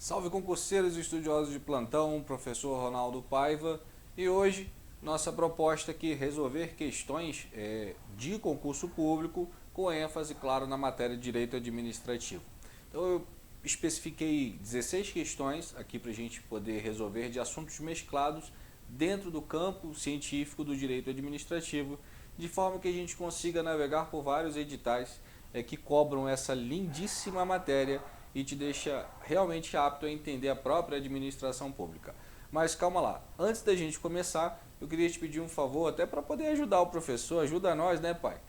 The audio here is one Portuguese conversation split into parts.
Salve concurseiros e estudiosos de plantão, professor Ronaldo Paiva, e hoje nossa proposta aqui é resolver questões de concurso público com ênfase, claro, na matéria de direito administrativo. Então eu especifiquei 16 questões aqui para a gente poder resolver de assuntos mesclados dentro do campo científico do direito administrativo, de forma que a gente consiga navegar por vários editais que cobram essa lindíssima matéria e te deixa realmente apto a entender a própria administração pública. Mas calma lá, antes da gente começar, eu queria te pedir um favor, até para poder ajudar o professor, ajuda nós, né, pai?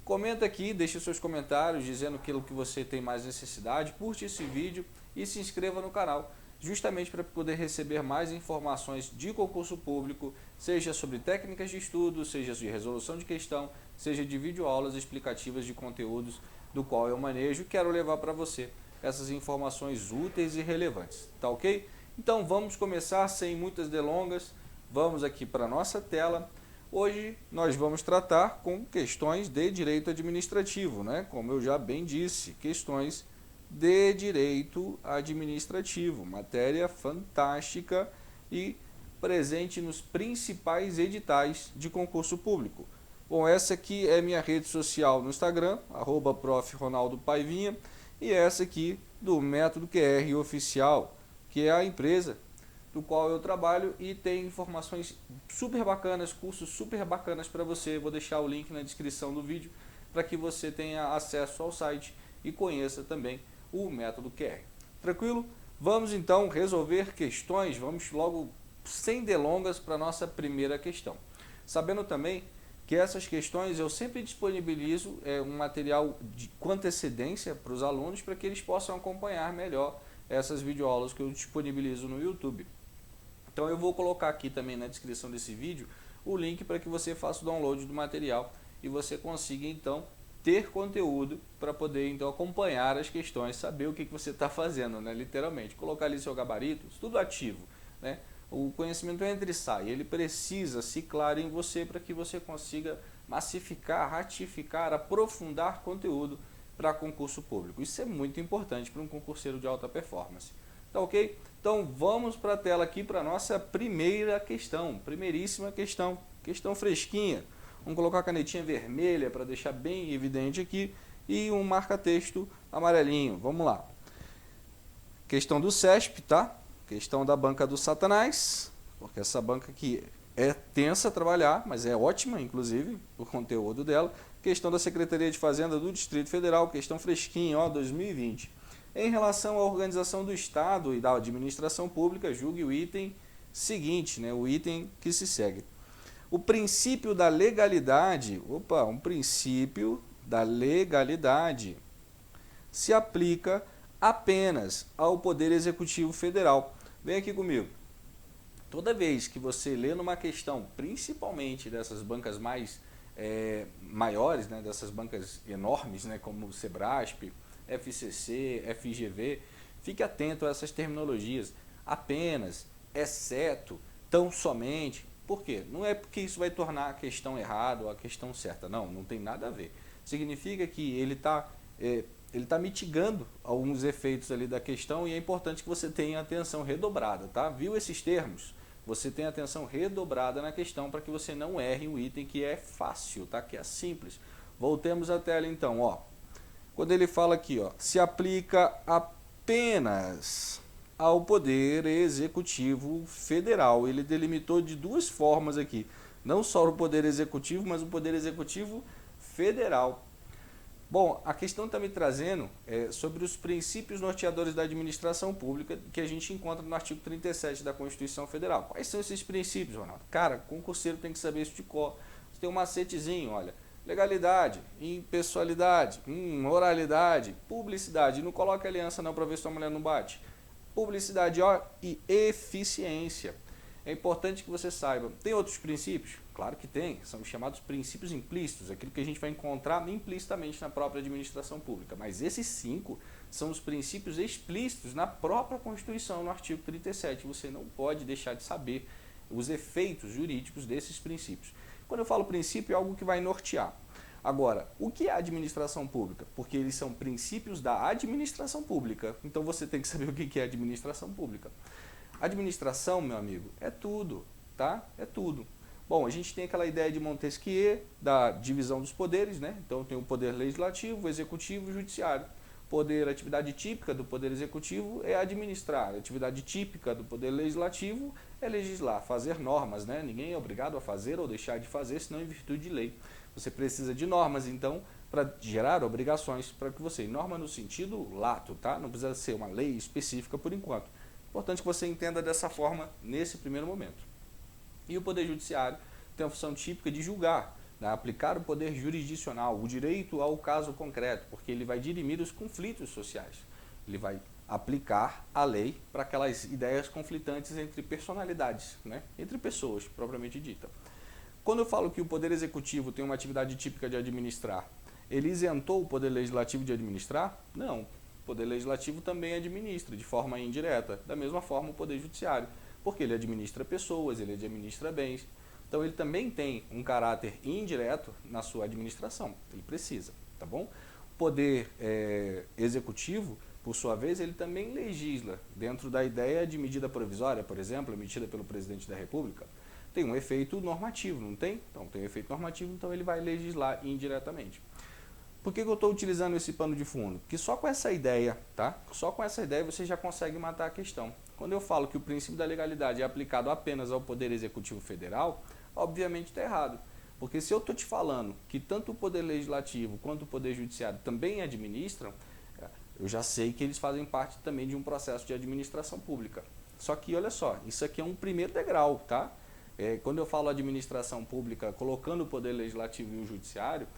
Comenta aqui, deixa seus comentários dizendo aquilo que você tem mais necessidade, curte esse vídeo e se inscreva no canal, justamente para poder receber mais informações de concurso público, seja sobre técnicas de estudo, seja de resolução de questão, seja de videoaulas explicativas de conteúdos do qual eu manejo e quero levar para você essas informações úteis e relevantes, tá ok? Então vamos começar sem muitas delongas, vamos aqui para a nossa tela. Hoje nós vamos tratar com questões de direito administrativo, né? Como eu já bem disse, questões de direito administrativo, matéria fantástica e presente nos principais editais de concurso público. Bom, essa aqui é minha rede social no Instagram, @prof. Ronaldo Paivinha, e essa aqui do Método QR Oficial, que é a empresa do qual eu trabalho e tem informações super bacanas, cursos super bacanas para você. Vou deixar o link na descrição do vídeo para que você tenha acesso ao site e conheça também o Método QR. Tranquilo? Vamos então resolver questões, vamos logo sem delongas para a nossa primeira questão. Sabendo também que essas questões eu sempre disponibilizo um material com antecedência para os alunos para que eles possam acompanhar melhor essas videoaulas que eu disponibilizo no YouTube. Então eu vou colocar aqui também na descrição desse vídeo o link para que você faça o download do material e você consiga então ter conteúdo para poder então acompanhar as questões, saber o que você está fazendo, né? Literalmente, colocar ali seu gabarito, tudo ativo, né? O conhecimento entra e sai, ele precisa ciclar em você para que você consiga massificar, ratificar, aprofundar conteúdo para concurso público. Isso é muito importante para um concurseiro de alta performance. Tá ok? Então vamos para a tela aqui para a nossa primeira questão, primeiríssima questão, questão fresquinha. Vamos colocar a canetinha vermelha para deixar bem evidente aqui e um marca-texto amarelinho. Vamos lá. Questão do CESP, tá? Questão da banca do Satanás, porque essa banca aqui é tensa a trabalhar, mas é ótima, inclusive, o conteúdo dela. Questão da Secretaria de Fazenda do Distrito Federal, questão fresquinha, ó, 2020. Em relação à organização do Estado e da administração pública, julgue o item seguinte, né, o item que se segue. O princípio da legalidade, um princípio da legalidade se aplica apenas ao Poder Executivo Federal. Vem aqui comigo. Toda vez que você lê numa questão, principalmente dessas bancas mais maiores, né, dessas bancas enormes, né, como o Sebrasp, FCC, FGV, fique atento a essas terminologias. Apenas, exceto, tão somente. Por quê? Não é porque isso vai tornar a questão errada ou a questão certa. Não, não tem nada a ver. Significa que ele está mitigando alguns efeitos ali da questão e é importante que você tenha atenção redobrada, tá? Viu esses termos? Você tem atenção redobrada na questão para que você não erre o item que é fácil, tá? Que é simples. Voltemos à tela então, ó. Quando ele fala aqui, ó, se aplica apenas ao Poder Executivo Federal. Ele delimitou de duas formas aqui. Não só o Poder Executivo, mas o Poder Executivo Federal. Bom, a questão está me trazendo sobre os princípios norteadores da administração pública que a gente encontra no artigo 37 da Constituição Federal. Quais são esses princípios, Ronaldo? Cara, concurseiro tem que saber isso de cor. Você tem um macetezinho, olha. Legalidade, impessoalidade, moralidade, publicidade. Não coloca aliança não para ver se a mulher não bate. Publicidade, ó, e eficiência. É importante que você saiba. Tem outros princípios? Claro que tem. São os chamados princípios implícitos, aquilo que a gente vai encontrar implicitamente na própria administração pública. Mas esses 5 são os princípios explícitos na própria Constituição, no artigo 37. Você não pode deixar de saber os efeitos jurídicos desses princípios. Quando eu falo princípio, é algo que vai nortear. Agora, o que é administração pública? Porque eles são princípios da administração pública. Então você tem que saber o que é administração pública. Administração, meu amigo, é tudo, tá? É tudo. Bom, a gente tem aquela ideia de Montesquieu, da divisão dos poderes, né? Então tem o poder legislativo, o executivo e o judiciário. Poder, atividade típica do poder executivo é administrar. A atividade típica do poder legislativo é legislar, fazer normas, né? Ninguém é obrigado a fazer ou deixar de fazer, senão em virtude de lei. Você precisa de normas, então, para gerar obrigações para que você... Norma no sentido lato, tá? Não precisa ser uma lei específica por enquanto. Importante que você entenda dessa forma nesse primeiro momento. E o Poder Judiciário tem a função típica de julgar, né? Aplicar o poder jurisdicional, o direito ao caso concreto, porque ele vai dirimir os conflitos sociais. Ele vai aplicar a lei para aquelas ideias conflitantes entre personalidades, né? Entre pessoas, propriamente dita. Quando eu falo que o Poder Executivo tem uma atividade típica de administrar, ele isentou o Poder Legislativo de administrar? Não. O Poder Legislativo também administra, de forma indireta. Da mesma forma o Poder Judiciário, porque ele administra pessoas, ele administra bens. Então ele também tem um caráter indireto na sua administração. Ele precisa, tá bom? O Poder Executivo, por sua vez, ele também legisla dentro da ideia de medida provisória, por exemplo, emitida pelo Presidente da República. Tem um efeito normativo, não tem? Então tem um efeito normativo, então ele vai legislar indiretamente. Por que eu estou utilizando esse pano de fundo? Porque só com essa ideia, tá? Só com essa ideia você já consegue matar a questão. Quando eu falo que o princípio da legalidade é aplicado apenas ao Poder Executivo Federal, obviamente está errado. Porque se eu estou te falando que tanto o Poder Legislativo quanto o Poder Judiciário também administram, eu já sei que eles fazem parte também de um processo de administração pública. Só que, olha só, isso aqui é um primeiro degrau, tá? Quando eu falo administração pública, colocando o Poder Legislativo e o Judiciário,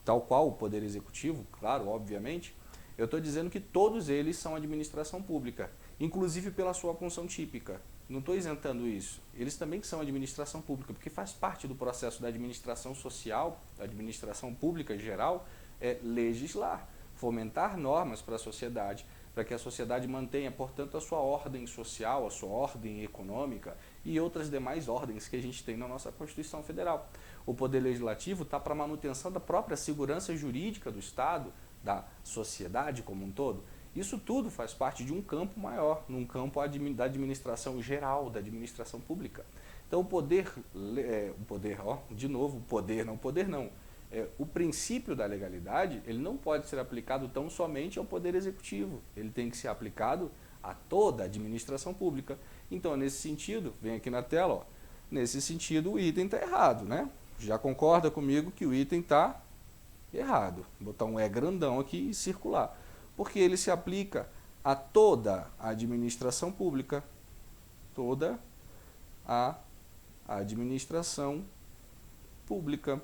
tal qual o Poder Executivo, claro, obviamente, eu estou dizendo que todos eles são administração pública, inclusive pela sua função típica. Não estou isentando isso. Eles também são administração pública, porque faz parte do processo da administração social, da administração pública em geral, legislar, fomentar normas para a sociedade, para que a sociedade mantenha, portanto, a sua ordem social, a sua ordem econômica e outras demais ordens que a gente tem na nossa Constituição Federal. O Poder Legislativo está para a manutenção da própria segurança jurídica do Estado, da sociedade como um todo. Isso tudo faz parte de um campo maior, num campo da administração geral, da administração pública. Então o poder o princípio da legalidade, ele não pode ser aplicado tão somente ao Poder Executivo, ele tem que ser aplicado a toda a administração pública. Então, nesse sentido, vem aqui na tela, ó, nesse sentido o item está errado, né? Já concorda comigo que o item está errado. Vou botar um E grandão aqui e circular, porque ele se aplica a toda a administração pública, toda a administração pública.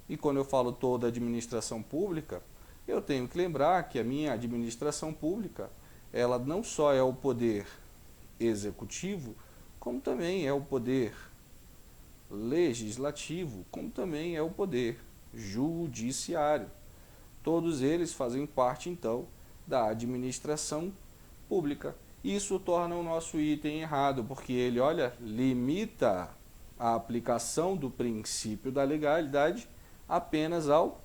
E quando eu falo toda a administração pública, eu tenho que lembrar que a minha administração pública, ela não só é o poder executivo, como também é o poder legislativo, como também é o poder judiciário. Todos eles fazem parte, então, da administração pública. Isso torna o nosso item errado, porque ele, olha, limita a aplicação do princípio da legalidade apenas ao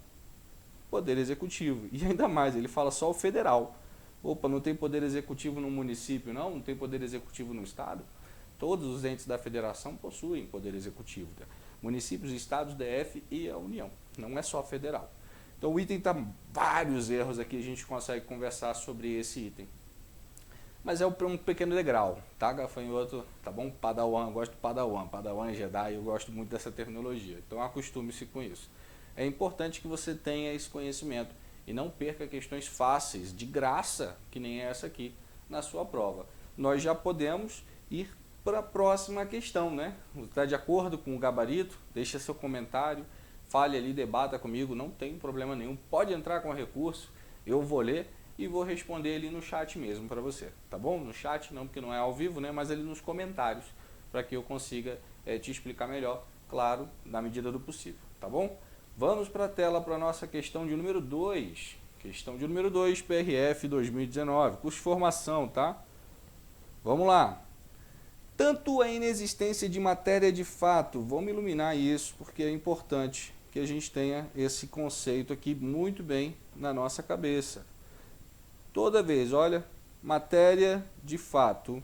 Poder Executivo. E ainda mais, ele fala só o federal. Opa, não tem Poder Executivo no município, não? Não tem Poder Executivo no Estado? Todos os entes da federação possuem Poder Executivo. Tá? Municípios, Estados, DF e a União. Não é só federal. Então o item está vários erros aqui, a gente consegue conversar sobre esse item. Mas é um pequeno degrau, tá, gafanhoto? Tá bom? Padawan, eu gosto de Padawan. Padawan é Jedi, eu gosto muito dessa terminologia. Então acostume-se com isso. É importante que você tenha esse conhecimento e não perca questões fáceis, de graça, que nem essa aqui, na sua prova. Nós já podemos ir para a próxima questão, né? Está de acordo com o gabarito? Deixa seu comentário, fale ali, debata comigo, não tem problema nenhum. Pode entrar com recurso, eu vou ler e vou responder ali no chat mesmo para você, tá bom? No chat não, porque não é ao vivo, né? Mas ali nos comentários, para que eu consiga te explicar melhor, claro, na medida do possível, tá bom? Vamos para a tela para a nossa questão de número 2. Questão de número 2, PRF 2019, curso de formação, tá? Vamos lá. Tanto a inexistência de matéria de fato, vamos iluminar isso, porque é importante que a gente tenha esse conceito aqui muito bem na nossa cabeça. Toda vez, olha, matéria de fato,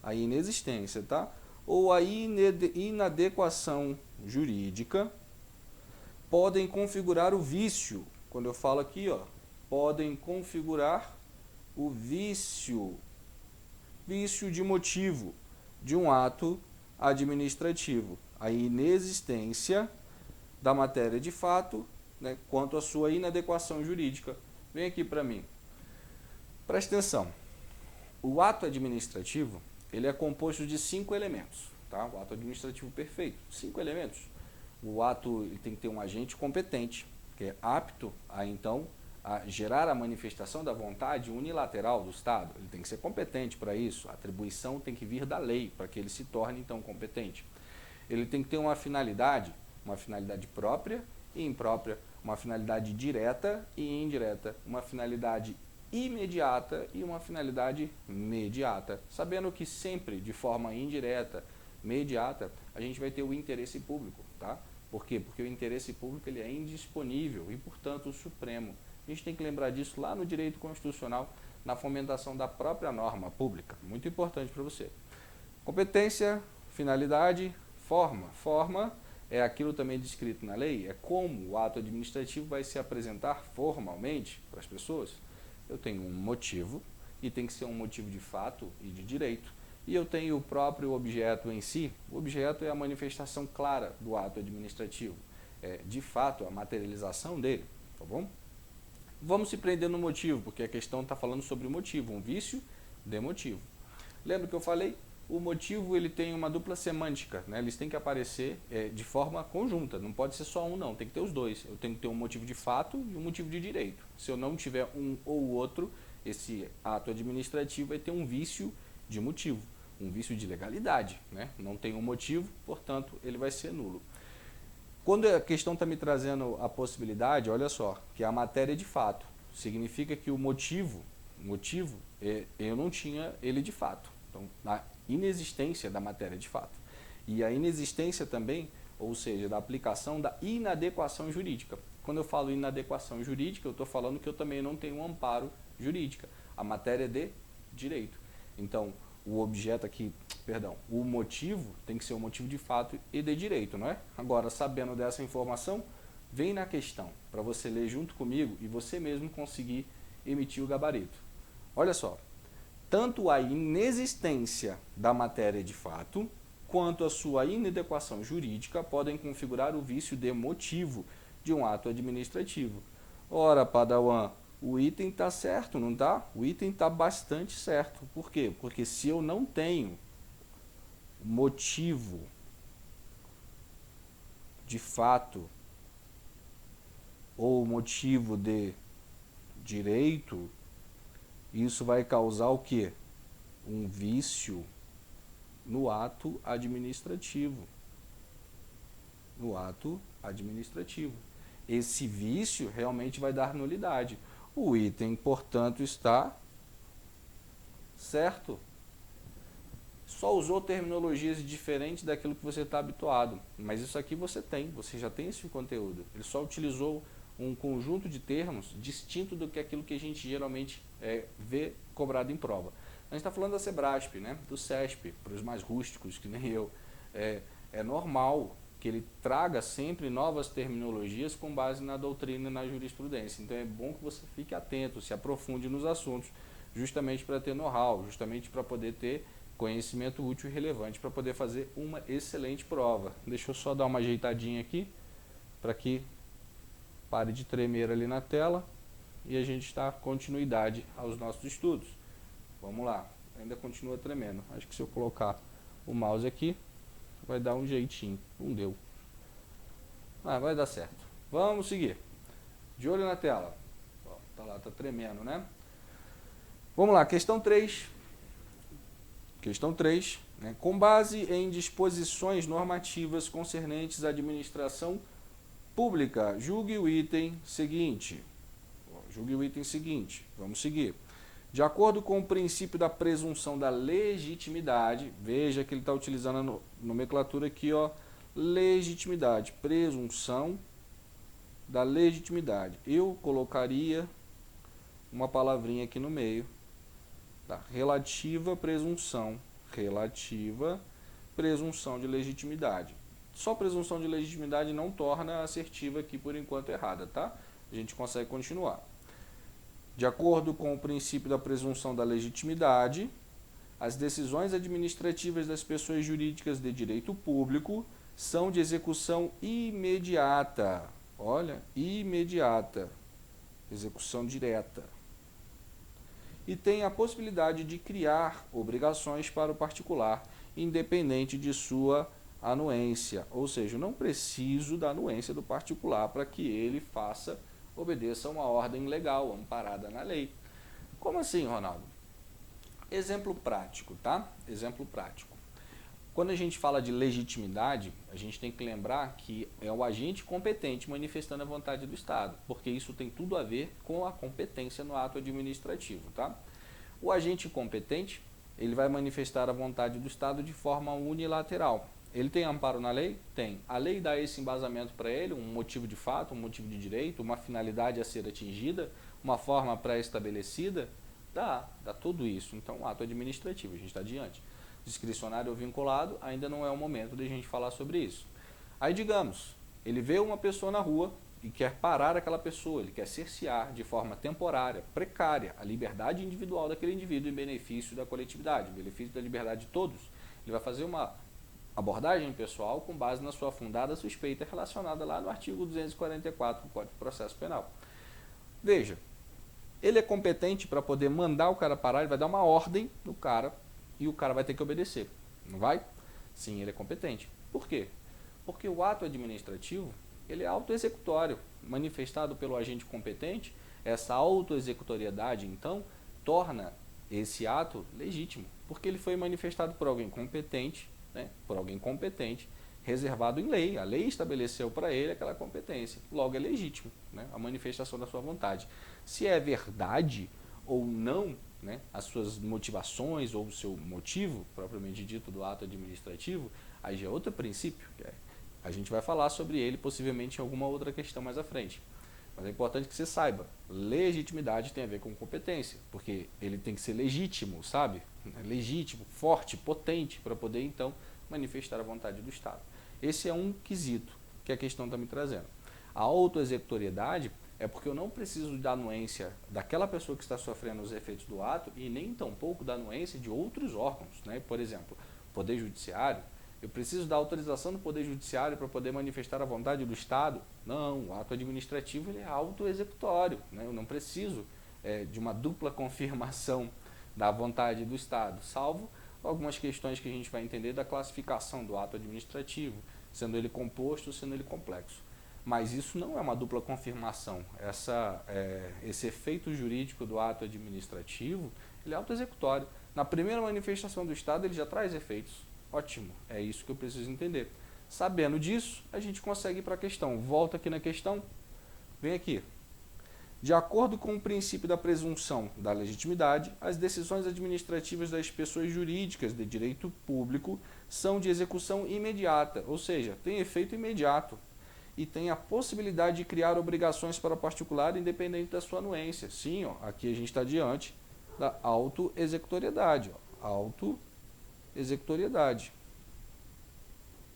a inexistência, tá? Ou a inadequação jurídica podem configurar o vício. Quando eu falo aqui, ó, podem configurar o vício de motivo de um ato administrativo. A inexistência da matéria de fato, né, quanto à sua inadequação jurídica. Vem aqui para mim. Presta atenção. O ato administrativo, ele é composto de 5 elementos, tá? O ato administrativo perfeito, 5 elementos. O ato ele tem que ter um agente competente, que é apto a, então, a gerar a manifestação da vontade unilateral do Estado. Ele tem que ser competente para isso. A atribuição tem que vir da lei para que ele se torne, então, competente. Ele tem que ter uma finalidade própria e imprópria, uma finalidade direta e indireta, uma finalidade imediata e uma finalidade mediata. Sabendo que sempre, de forma indireta, mediata, a gente vai ter o interesse público, tá? Por quê? Porque o interesse público ele é indisponível e, portanto, o supremo. A gente tem que lembrar disso lá no direito constitucional, na fomentação da própria norma pública. Muito importante para você. Competência, finalidade, forma. Forma é aquilo também descrito na lei, é como o ato administrativo vai se apresentar formalmente para as pessoas. Eu tenho um motivo, e tem que ser um motivo de fato e de direito. E eu tenho o próprio objeto em si. O objeto é a manifestação clara do ato administrativo. É, de fato, a materialização dele. Tá bom? Vamos se prender no motivo, porque a questão está falando sobre o motivo, um vício de motivo. Lembra que eu falei? O motivo ele tem uma dupla semântica, né? Eles têm que aparecer de forma conjunta, não pode ser só um não, tem que ter os dois. Eu tenho que ter um motivo de fato e um motivo de direito. Se eu não tiver um ou o outro, esse ato administrativo vai ter um vício de motivo, um vício de legalidade, né? Não tem um motivo, portanto, ele vai ser nulo. Quando a questão está me trazendo a possibilidade, olha só, que a matéria de fato significa que o motivo eu não tinha ele de fato. Então, a inexistência da matéria de fato. E a inexistência também, ou seja, da aplicação da inadequação jurídica. Quando eu falo inadequação jurídica, eu estou falando que eu também não tenho um amparo jurídica. A matéria é de direito. Então, o objeto aqui, o motivo tem que ser um motivo de fato e de direito, não é? Agora, sabendo dessa informação, vem na questão, para você ler junto comigo e você mesmo conseguir emitir o gabarito. Olha só, tanto a inexistência da matéria de fato, quanto a sua inadequação jurídica podem configurar o vício de motivo de um ato administrativo. Ora, Padawan, o item está certo, não está? O item está bastante certo. Por quê? Porque se eu não tenho motivo de fato ou motivo de direito, isso vai causar o quê? Um vício no ato administrativo. No ato administrativo. Esse vício realmente vai dar nulidade. O item, portanto, está certo. Só usou terminologias diferentes daquilo que você está habituado. Mas isso aqui você já tem esse conteúdo. Ele só utilizou um conjunto de termos distinto do que aquilo que a gente geralmente vê cobrado em prova. A gente está falando da Sebrasp, né? Do CESP, para os mais rústicos, que nem eu. É normal que ele traga sempre novas terminologias com base na doutrina e na jurisprudência. Então é bom que você fique atento, se aprofunde nos assuntos, justamente para ter know-how, justamente para poder ter conhecimento útil e relevante, para poder fazer uma excelente prova. Deixa eu só dar uma ajeitadinha aqui, para que pare de tremer ali na tela e a gente dá continuidade aos nossos estudos. Vamos lá, ainda continua tremendo. Acho que se eu colocar o mouse aqui, vai dar um jeitinho. Não deu. Vai dar certo. Vamos seguir. De olho na tela. Ó, tá lá, tá tremendo, né? Vamos lá, questão 3. Questão 3. Né? Com base em disposições normativas concernentes à administração pública, julgue o item seguinte. Julgue o item seguinte. Vamos seguir. De acordo com o princípio da presunção da legitimidade, veja que ele está utilizando a nomenclatura aqui, ó, legitimidade, presunção da legitimidade. Eu colocaria uma palavrinha aqui no meio, tá? Relativa presunção de legitimidade. Só presunção de legitimidade não torna a assertiva aqui por enquanto errada, tá? A gente consegue continuar. De acordo com o princípio da presunção da legitimidade, as decisões administrativas das pessoas jurídicas de direito público são de execução imediata. Olha, imediata. Execução direta. E tem a possibilidade de criar obrigações para o particular, independente de sua anuência. Ou seja, eu não preciso da anuência do particular para que ele obedeça a uma ordem legal, amparada na lei. Como assim, Ronaldo? Exemplo prático, tá? Exemplo prático. Quando a gente fala de legitimidade, a gente tem que lembrar que é o agente competente manifestando a vontade do Estado, porque isso tem tudo a ver com a competência no ato administrativo, tá? O agente competente, ele vai manifestar a vontade do Estado de forma unilateral. Ele tem amparo na lei? Tem. A lei dá esse embasamento para ele, um motivo de fato, um motivo de direito, uma finalidade a ser atingida, uma forma pré-estabelecida? Dá tudo isso. Então, ato administrativo, a gente está diante. Discricionário ou vinculado, ainda não é o momento de a gente falar sobre isso. Aí, digamos, ele vê uma pessoa na rua e quer parar aquela pessoa, ele quer cercear de forma temporária, precária, a liberdade individual daquele indivíduo em benefício da coletividade, em benefício da liberdade de todos. Ele vai fazer uma abordagem pessoal com base na sua fundada suspeita relacionada lá no artigo 244 do Código de Processo Penal. Veja, ele é competente para poder mandar o cara parar, ele vai dar uma ordem no cara e o cara vai ter que obedecer, não vai? Sim, ele é competente. Por quê? Porque o ato administrativo, ele é autoexecutório, manifestado pelo agente competente. Essa autoexecutoriedade, então, torna esse ato legítimo, porque ele foi manifestado por alguém competente, né? Por alguém competente, reservado em lei. A lei estabeleceu para ele aquela competência. Logo, é legítimo, né? A manifestação da sua vontade. Se é verdade ou não, né, as suas motivações ou o seu motivo, propriamente dito, do ato administrativo, aí já é outro princípio. A gente vai falar sobre ele possivelmente em alguma outra questão mais à frente. Mas é importante que você saiba, legitimidade tem a ver com competência, porque ele tem que ser legítimo, sabe? Legítimo, forte, potente, para poder então manifestar a vontade do Estado. Esse é um quesito que a questão está me trazendo. A autoexecutoriedade é porque eu não preciso da anuência daquela pessoa que está sofrendo os efeitos do ato e nem tampouco da anuência de outros órgãos, né? Por exemplo, Poder Judiciário. Eu preciso da autorização do Poder Judiciário para poder manifestar a vontade do Estado? Não, o ato administrativo ele é autoexecutório, né? Eu não preciso de uma dupla confirmação da vontade do Estado, salvo algumas questões que a gente vai entender da classificação do ato administrativo, sendo ele composto, sendo ele complexo. Mas isso não é uma dupla confirmação. Esse efeito jurídico do ato administrativo, ele é autoexecutório. Na primeira manifestação do Estado, ele já traz efeitos. Ótimo, é isso que eu preciso entender. Sabendo disso, a gente consegue ir para a questão. Volta aqui na questão, vem aqui. De acordo com o princípio da presunção da legitimidade, as decisões administrativas das pessoas jurídicas de direito público são de execução imediata, ou seja, tem efeito imediato e tem a possibilidade de criar obrigações para o particular independente da sua anuência. Sim, ó, aqui a gente está diante da autoexecutoriedade. Autoexecutoriedade.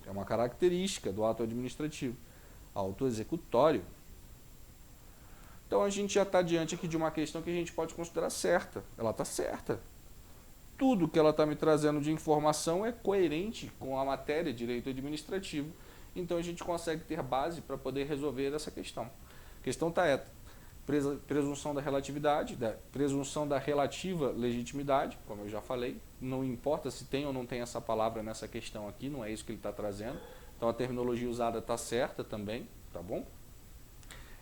É uma característica do ato administrativo. Autoexecutório. Então a gente já está diante aqui de uma questão que a gente pode considerar certa. Ela está certa. Tudo que ela está me trazendo de informação é coerente com a matéria de direito administrativo. Então a gente consegue ter base para poder resolver essa questão. A questão está presunção da relatividade, presunção da relativa legitimidade, como eu já falei. Não importa se tem ou não tem essa palavra nessa questão aqui, não é isso que ele está trazendo. Então a terminologia usada está certa também, tá bom?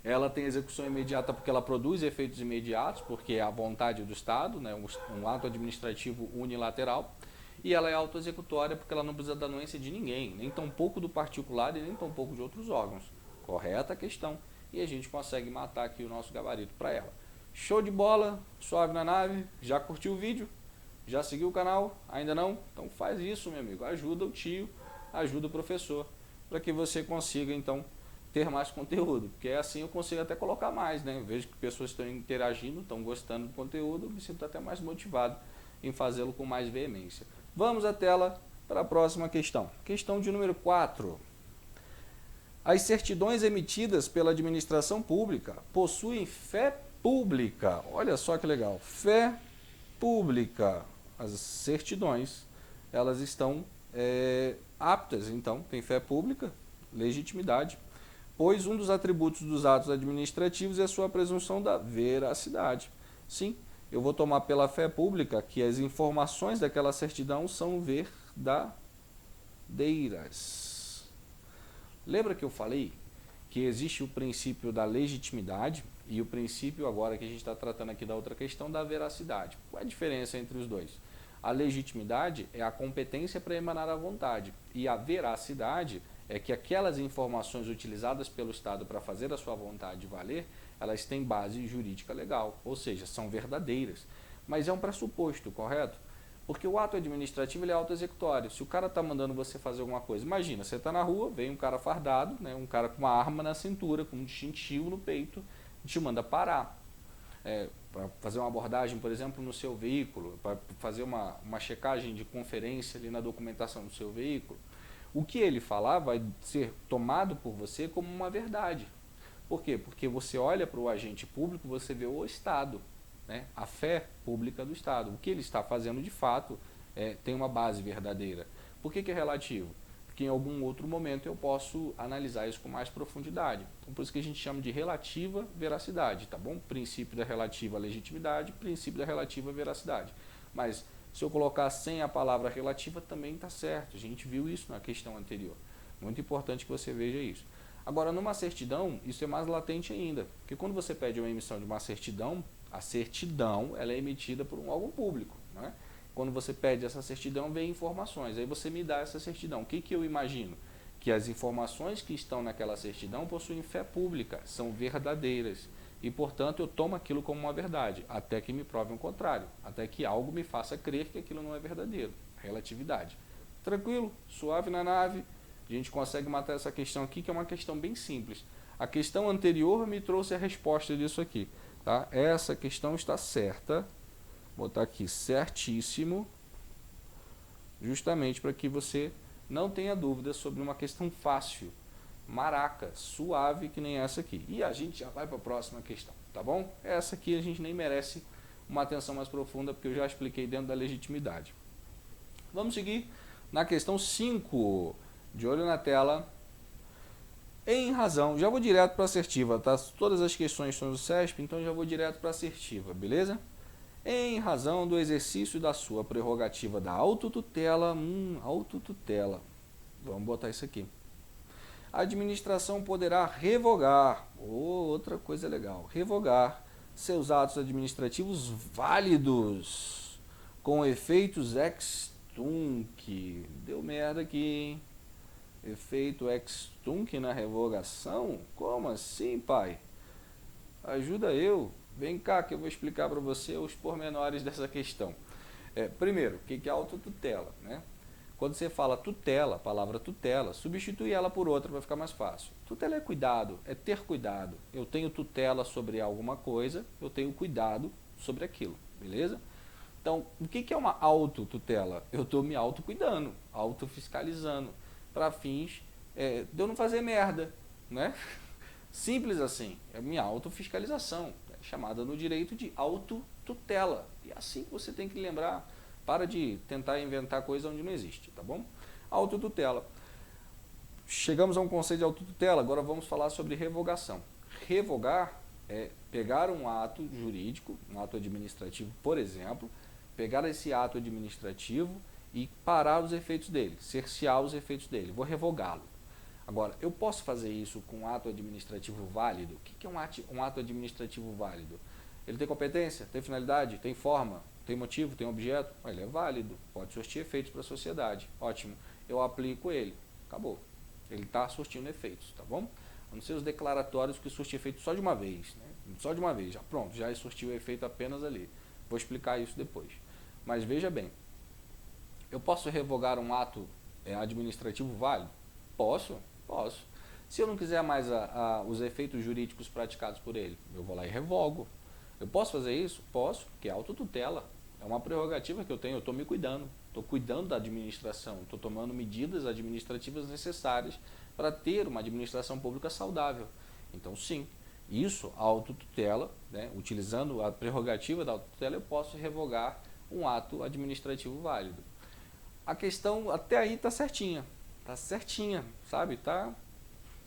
Ela tem execução imediata porque ela produz efeitos imediatos, porque é a vontade do Estado, né, um ato administrativo unilateral. E ela é autoexecutória porque ela não precisa da anuência de ninguém, nem tampouco do particular e nem tampouco de outros órgãos. Correta a questão. E a gente consegue matar aqui o nosso gabarito para ela. Show de bola, suave na nave. Já curtiu o vídeo? Já seguiu o canal? Ainda não? Então faz isso, meu amigo. Ajuda o tio, ajuda o professor. para que você consiga, então, ter mais conteúdo, porque assim eu consigo até colocar mais, né? Eu vejo que pessoas estão interagindo, estão gostando do conteúdo, eu me sinto até mais motivado em fazê-lo com mais veemência. Vamos à tela para a próxima questão. Questão de número 4. As certidões emitidas pela administração pública possuem fé pública. Olha só que legal. Fé pública. As certidões, elas estão aptas, então, tem fé pública, legitimidade, pois um dos atributos dos atos administrativos é a sua presunção da veracidade. Sim, eu vou tomar pela fé pública que as informações daquela certidão são verdadeiras. Lembra que eu falei que existe o princípio da legitimidade e o princípio, agora que a gente está tratando aqui da outra questão, da veracidade? Qual é a diferença entre os dois? A legitimidade é a competência para emanar a vontade e a veracidade é que aquelas informações utilizadas pelo Estado para fazer a sua vontade valer, elas têm base jurídica legal, ou seja, são verdadeiras. Mas é um pressuposto, correto? Porque o ato administrativo ele é auto-executório. Se o cara está mandando você fazer alguma coisa, imagina, você está na rua, vem um cara fardado, né, um cara com uma arma na cintura, com um distintivo no peito, e te manda parar. Para fazer uma abordagem, por exemplo, no seu veículo, para fazer uma checagem de conferência ali na documentação do seu veículo. O que ele falar vai ser tomado por você como uma verdade. Por quê? Porque você olha para o agente público, você vê o Estado, né? A fé pública do Estado. O que ele está fazendo de fato tem uma base verdadeira. Por que é relativo? Porque em algum outro momento eu posso analisar isso com mais profundidade. Então, por isso que a gente chama de relativa veracidade, tá bom? Princípio da relativa legitimidade, princípio da relativa veracidade. Mas se eu colocar sem a palavra relativa, também está certo. A gente viu isso na questão anterior. Muito importante que você veja isso. Agora, numa certidão, isso é mais latente ainda. Porque quando você pede uma emissão de uma certidão, a certidão ela é emitida por um órgão público, né? Quando você pede essa certidão, vem informações. Aí você me dá essa certidão. O que eu imagino? Que as informações que estão naquela certidão possuem fé pública, são verdadeiras. E, portanto, eu tomo aquilo como uma verdade, até que me prove o contrário. Até que algo me faça crer que aquilo não é verdadeiro. Relatividade. Tranquilo? Suave na nave. A gente consegue matar essa questão aqui, que é uma questão bem simples. A questão anterior me trouxe a resposta disso aqui. Tá? Essa questão está certa. Vou botar aqui certíssimo, justamente para que você não tenha dúvidas sobre uma questão fácil, maraca, suave, que nem essa aqui. E a gente já vai para a próxima questão, tá bom? Essa aqui a gente nem merece uma atenção mais profunda, porque eu já expliquei dentro da legitimidade. Vamos seguir na questão 5, de olho na tela. Em razão, já vou direto para a assertiva, tá? Todas as questões são do CESP, então já vou direto para a assertiva, beleza? Em razão do exercício da sua prerrogativa da autotutela, autotutela, vamos botar isso aqui. A administração poderá revogar, outra coisa legal, revogar seus atos administrativos válidos, com efeitos ex tunc. Deu merda aqui, hein? Efeito ex tunc na revogação? Como assim, pai? Ajuda eu. Vem cá que eu vou explicar para você os pormenores dessa questão. Primeiro, o que é autotutela, né? Quando você fala tutela, a palavra tutela, substitui ela por outra para ficar mais fácil. Tutela é cuidado, é ter cuidado. Eu tenho tutela sobre alguma coisa, eu tenho cuidado sobre aquilo, beleza? Então, o que é uma autotutela? Eu estou me autocuidando, autofiscalizando, para fins de eu não fazer merda, né? Simples assim, é minha autofiscalização, chamada no direito de autotutela. E é assim que você tem que lembrar, para de tentar inventar coisa onde não existe, tá bom? Autotutela. Chegamos a um conceito de autotutela, agora vamos falar sobre revogação. Revogar é pegar um ato jurídico, um ato administrativo, por exemplo, pegar esse ato administrativo e parar os efeitos dele, cercear os efeitos dele, vou revogá-lo. Agora, eu posso fazer isso com um ato administrativo válido? O que é um ato administrativo válido? Ele tem competência, tem finalidade, tem forma, tem motivo, tem objeto? Ele é válido, pode surtir efeitos para a sociedade. Ótimo, eu aplico ele, acabou. Ele está surtindo efeitos, tá bom? A não ser os declaratórios que surtem efeito só de uma vez, né? Só de uma vez, já pronto, já surtiu o efeito apenas ali. Vou explicar isso depois. Mas veja bem, eu posso revogar um ato administrativo válido? Posso, Posso. Se eu não quiser mais os efeitos jurídicos praticados por ele, eu vou lá e revogo. Eu posso fazer isso? Posso, porque é autotutela. É uma prerrogativa que eu tenho, eu estou me cuidando. Estou cuidando da administração, estou tomando medidas administrativas necessárias para ter uma administração pública saudável. Então, sim, isso, a autotutela, né, utilizando a prerrogativa da autotutela, eu posso revogar um ato administrativo válido. A questão até aí está certinha, sabe? Tá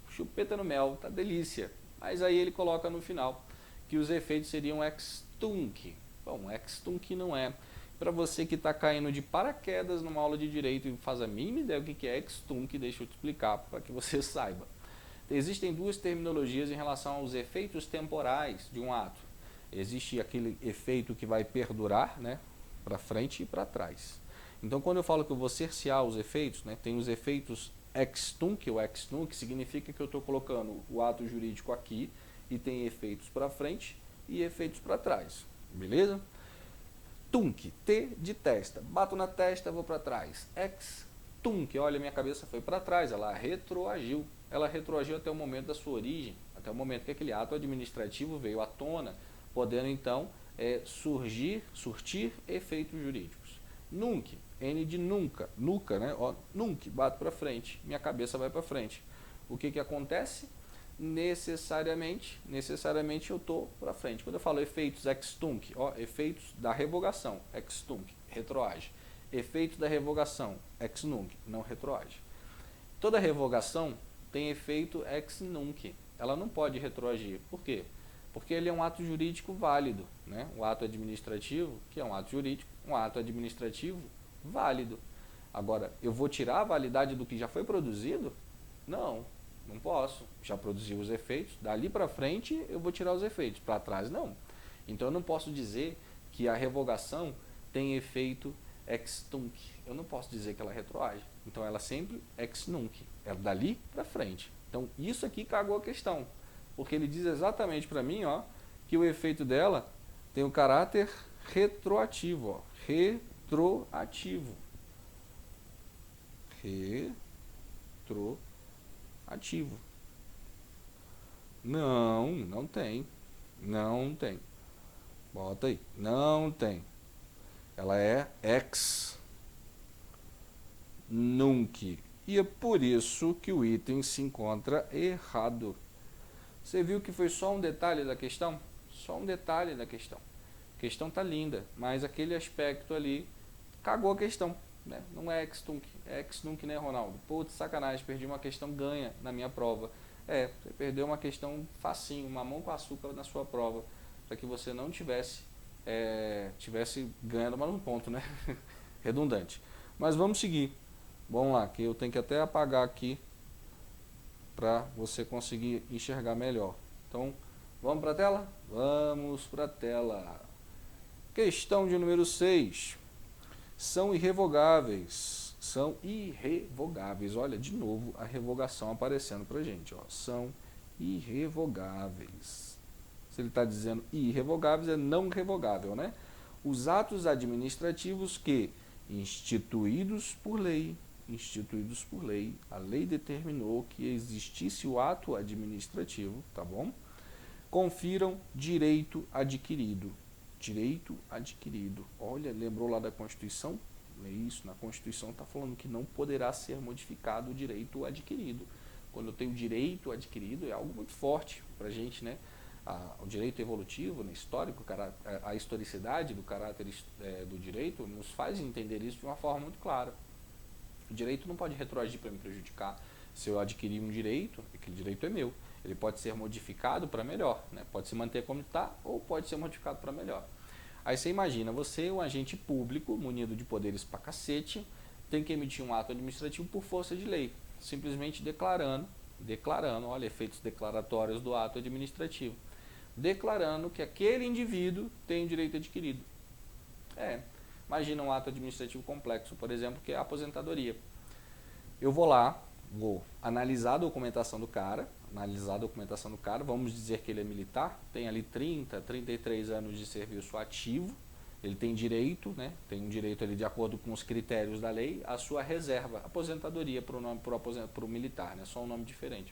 chupeta no mel, tá delícia. Mas aí ele coloca no final que os efeitos seriam ex tunc. Bom, ex tunc não é. Para você que está caindo de paraquedas numa aula de direito e faz a mínima ideia do que é ex tunc, deixa eu te explicar para que você saiba. Existem duas terminologias em relação aos efeitos temporais de um ato. Existe aquele efeito que vai perdurar, né, para frente e para trás. Então, quando eu falo que eu vou cercear os efeitos, né, tem os efeitos ex tunc, ou ex nunc, significa que eu estou colocando o ato jurídico aqui e tem efeitos para frente e efeitos para trás. Beleza? Tunc, T de testa. Bato na testa, vou para trás. Ex tunc, olha, minha cabeça foi para trás, ela retroagiu. Ela retroagiu até o momento da sua origem, até o momento que aquele ato administrativo veio à tona, podendo então surtir efeitos jurídicos. Nunc, N de nunca, nuca, né? Ó, nunc, bato para frente, minha cabeça vai para frente. O que acontece? Necessariamente eu estou para frente. Quando eu falo efeitos ex tunc, ó, efeitos da revogação, ex tunc, retroage. Efeitos da revogação, ex nunc, não retroage. Toda revogação tem efeito ex nunc. Ela não pode retroagir. Por quê? Porque ele é um ato jurídico válido, né? O ato administrativo, que é um ato jurídico, um ato administrativo válido. Agora, eu vou tirar a validade do que já foi produzido? Não, não posso. Já produzi os efeitos, dali para frente eu vou tirar os efeitos, para trás não. Então eu não posso dizer que a revogação tem efeito ex tunc. Eu não posso dizer que ela retroage. Então ela sempre ex nunc. É dali para frente. Então isso aqui cagou a questão. Porque ele diz exatamente para mim, ó, que o efeito dela tem o caráter retroativo. Ó, retroativo. Retroativo. Não tem. Não tem. Bota aí. Não tem. Ela é ex nunc. E é por isso que o item se encontra errado. Você viu que foi só um detalhe da questão? Só um detalhe da questão. A questão tá linda, mas aquele aspecto ali cagou a questão. Né? Não é ex tunc, é ex nunc, né, Ronaldo? Putz, sacanagem, perdi uma questão ganha na minha prova. Você perdeu uma questão facinho, uma mão com açúcar na sua prova, para que você não tivesse ganhando mais um ponto, né? Redundante. Mas vamos seguir. Vamos lá, que eu tenho que até apagar aqui para você conseguir enxergar melhor. Então, vamos para a tela? Vamos para a tela. Questão de número 6. São irrevogáveis. São irrevogáveis. Olha, de novo, a revogação aparecendo para a gente. Ó. São irrevogáveis. Se ele está dizendo irrevogáveis, é não revogável, né? Os atos administrativos que, instituídos por lei, a lei determinou que existisse o ato administrativo, tá bom? Confiram direito adquirido. Direito adquirido. Olha, lembrou lá da Constituição? É isso, na Constituição está falando que não poderá ser modificado o direito adquirido. Quando eu tenho direito adquirido, é algo muito forte para a gente, né? O direito evolutivo, né, histórico, a historicidade do caráter do direito nos faz entender isso de uma forma muito clara. O direito não pode retroagir para me prejudicar. Se eu adquirir um direito, aquele direito é meu. Ele pode ser modificado para melhor, né? Pode se manter como está ou pode ser modificado para melhor. Aí você imagina, você, um agente público, munido de poderes pra cacete, tem que emitir um ato administrativo por força de lei, simplesmente declarando, olha, efeitos declaratórios do ato administrativo, declarando que aquele indivíduo tem o direito adquirido. Imagina um ato administrativo complexo, por exemplo, que é a aposentadoria. Eu vou lá, vou analisar a documentação do cara, vamos dizer que ele é militar, tem ali 30, 33 anos de serviço ativo, Ele tem direito, né, tem um direito ali de acordo com os critérios da lei, a sua reserva, aposentadoria para o militar, né, só um nome diferente.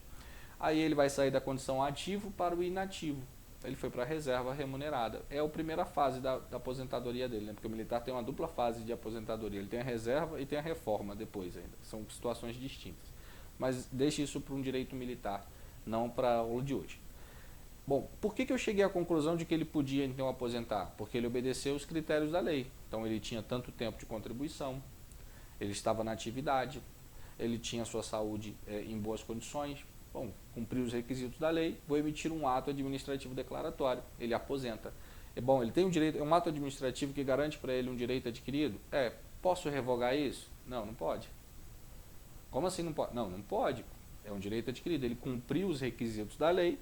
Aí ele vai sair da condição ativo para o inativo. Ele foi para a reserva remunerada. É a primeira fase da aposentadoria dele, né? Porque o militar tem uma dupla fase de aposentadoria. Ele tem a reserva e tem a reforma depois ainda. São situações distintas. Mas deixe isso para um direito militar, não para a aula de hoje. Bom, por que eu cheguei à conclusão de que ele podia então aposentar? Porque ele obedeceu os critérios da lei. Então ele tinha tanto tempo de contribuição, ele estava na atividade, ele tinha sua saúde em boas condições. Bom, cumpriu os requisitos da lei, vou emitir um ato administrativo declaratório, ele aposenta. É bom, ele tem um direito, é um ato administrativo que garante para ele um direito adquirido? Posso revogar isso? Não, não pode. Como assim não pode? Não, não pode. É um direito adquirido, ele cumpriu os requisitos da lei,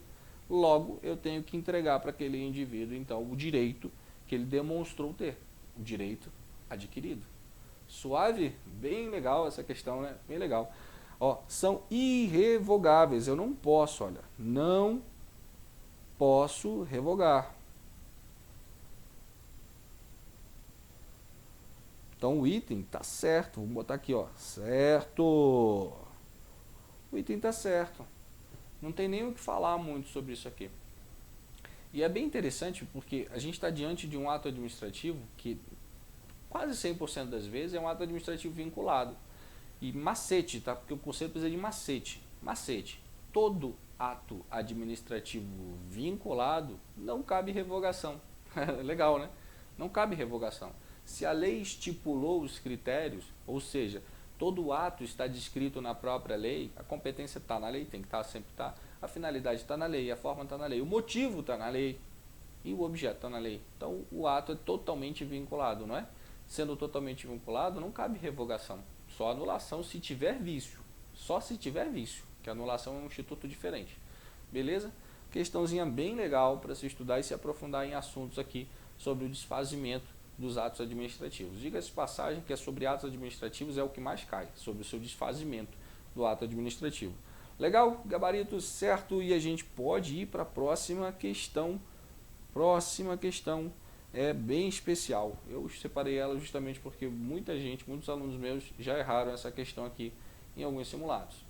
logo eu tenho que entregar para aquele indivíduo, então, o direito que ele demonstrou ter, o direito adquirido. Suave? Bem legal essa questão, né? Bem legal. Ó, são irrevogáveis. Eu não posso, olha, não posso revogar. Então o item tá certo. Vamos botar aqui, ó, certo. O item tá certo. Não tem nem o que falar muito sobre isso aqui. E é bem interessante porque a gente está diante de um ato administrativo que quase 100% das vezes é um ato administrativo vinculado. E macete, tá? Porque o conceito precisa de macete. Macete. Todo ato administrativo vinculado não cabe revogação. Legal, né? Não cabe revogação. Se a lei estipulou os critérios, ou seja, todo ato está descrito na própria lei, a competência está na lei, tem que estar, sempre está, a finalidade está na lei, a forma está na lei, o motivo está na lei e o objeto está na lei. Então o ato é totalmente vinculado, não é? Sendo totalmente vinculado, não cabe revogação. Só anulação se tiver vício. Só se tiver vício, que a anulação é um instituto diferente. Beleza? Questãozinha bem legal para se estudar e se aprofundar em assuntos aqui sobre o desfazimento dos atos administrativos. Diga-se de passagem que é sobre atos administrativos é o que mais cai, sobre o seu desfazimento do ato administrativo. Legal? Gabarito certo, e a gente pode ir para a próxima questão. Próxima questão. É bem especial. Eu separei ela justamente porque muita gente, muitos alunos meus já erraram essa questão aqui em alguns simulados.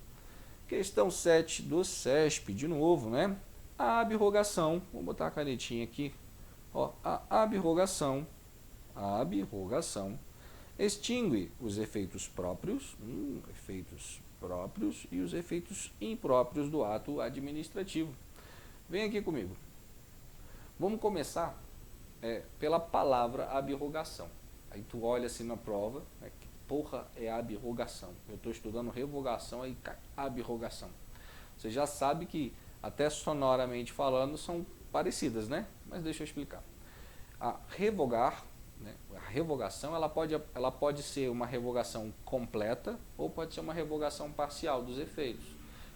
Questão 7 do CESP, de novo, né? A abrogação, vou botar a canetinha aqui. Ó, a abrogação extingue os efeitos próprios e os efeitos impróprios do ato administrativo. Vem aqui comigo. Vamos começar pela palavra abrogação. Aí tu olha assim na prova, né, que porra é abrogação? Eu estou estudando revogação, aí cai abrogação. Você já sabe que até sonoramente falando são parecidas, né? Mas deixa eu explicar. A revogar, né, a revogação, ela pode ser uma revogação completa ou pode ser uma revogação parcial dos efeitos.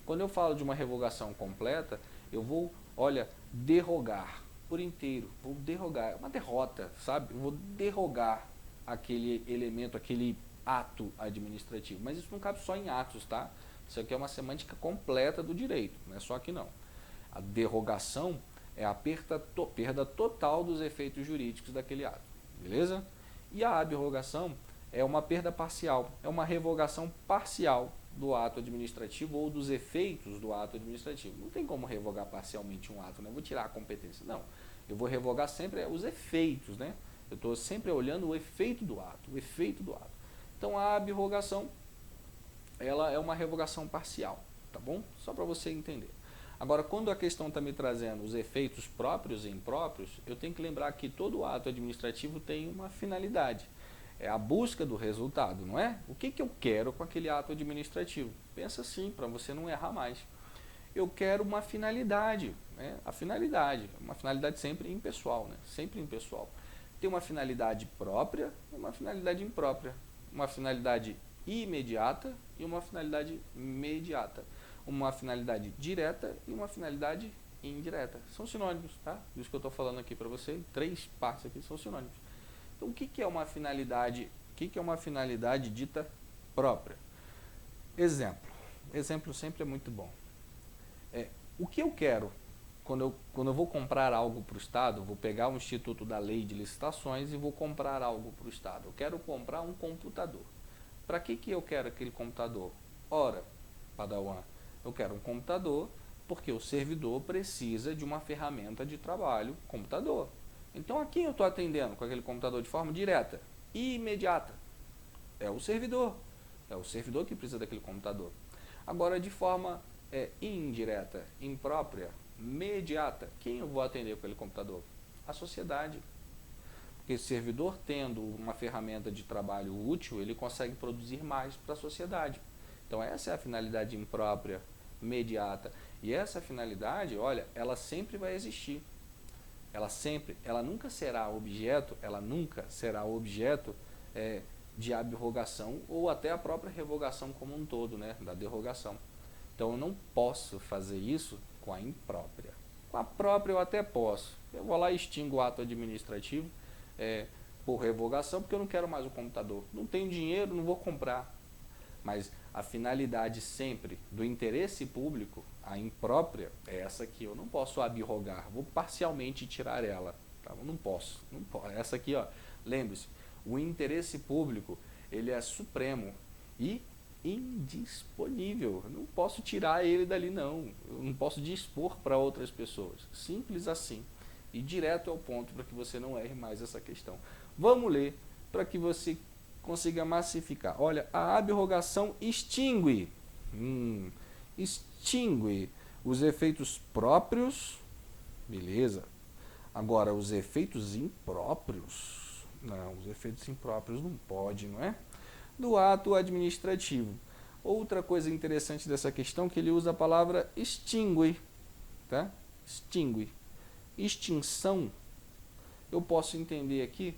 Quando eu falo de uma revogação completa, eu vou, olha, derrogar por inteiro, vou derrogar, é uma derrota, sabe? Eu vou derrogar aquele elemento, aquele ato administrativo, mas isso não cabe só em atos, tá? Isso aqui é uma semântica completa do direito, não é só aqui não. A derrogação é a perda total dos efeitos jurídicos daquele ato, beleza? E a abrogação é uma perda parcial, é uma revogação parcial do ato administrativo ou dos efeitos do ato administrativo. Não tem como revogar parcialmente um ato, né? Eu vou tirar a competência, não. Eu vou revogar sempre os efeitos, né? Eu estou sempre olhando o efeito do ato, o efeito do ato. Então a abrogação, ela é uma revogação parcial, tá bom? Só para você entender. Agora, quando a questão está me trazendo os efeitos próprios e impróprios, eu tenho que lembrar que todo ato administrativo tem uma finalidade. É a busca do resultado, não é? O que eu quero com aquele ato administrativo? Pensa assim, para você não errar mais. Eu quero uma finalidade, né? A finalidade, uma finalidade sempre impessoal, né? Sempre impessoal. Tem uma finalidade própria e uma finalidade imprópria. Uma finalidade imediata e uma finalidade mediata. Uma finalidade direta e uma finalidade indireta. São sinônimos, tá? Isso que eu estou falando aqui para você, 3 partes aqui são sinônimos. Então, o que é uma finalidade? O que é uma finalidade dita própria? Exemplo. Exemplo sempre é muito bom. O que eu quero? quando eu vou comprar algo para o Estado, vou pegar o Instituto da Lei de Licitações e vou comprar algo para o Estado. Eu quero comprar um computador. Para que eu quero aquele computador? Ora, Padawan, eu quero um computador porque o servidor precisa de uma ferramenta de trabalho, computador. Então, a quem eu estou atendendo com aquele computador de forma direta e imediata? É o servidor. É o servidor que precisa daquele computador. Agora, de forma indireta, imprópria, imediata, quem eu vou atender com aquele computador? A sociedade. Porque o servidor, tendo uma ferramenta de trabalho útil, ele consegue produzir mais para a sociedade. Então, essa é a finalidade imprópria, imediata. E essa finalidade, olha, ela sempre vai existir. Ela nunca será objeto de abrogação ou até a própria revogação como um todo, né, da derrogação. Então eu não posso fazer isso com a imprópria. Com a própria eu até posso. Eu vou lá e extingo o ato administrativo por revogação porque eu não quero mais o computador. Não tenho dinheiro, não vou comprar. Mas a finalidade sempre do interesse público, a imprópria, é essa aqui. Eu não posso abrogar, vou parcialmente tirar ela. Tá? Não posso. Essa aqui, ó, lembre-se, o interesse público, ele é supremo e indisponível. Eu não posso tirar ele dali, não. Eu não posso dispor para outras pessoas. Simples assim. E direto ao ponto para que você não erre mais essa questão. Vamos ler para que você consiga massificar. Olha, a abrogação extingue os efeitos próprios, beleza. Agora, os efeitos impróprios, não, os efeitos impróprios não pode, não é? Do ato administrativo. Outra coisa interessante dessa questão é que ele usa a palavra extingue, tá? Extingue. Extinção, eu posso entender aqui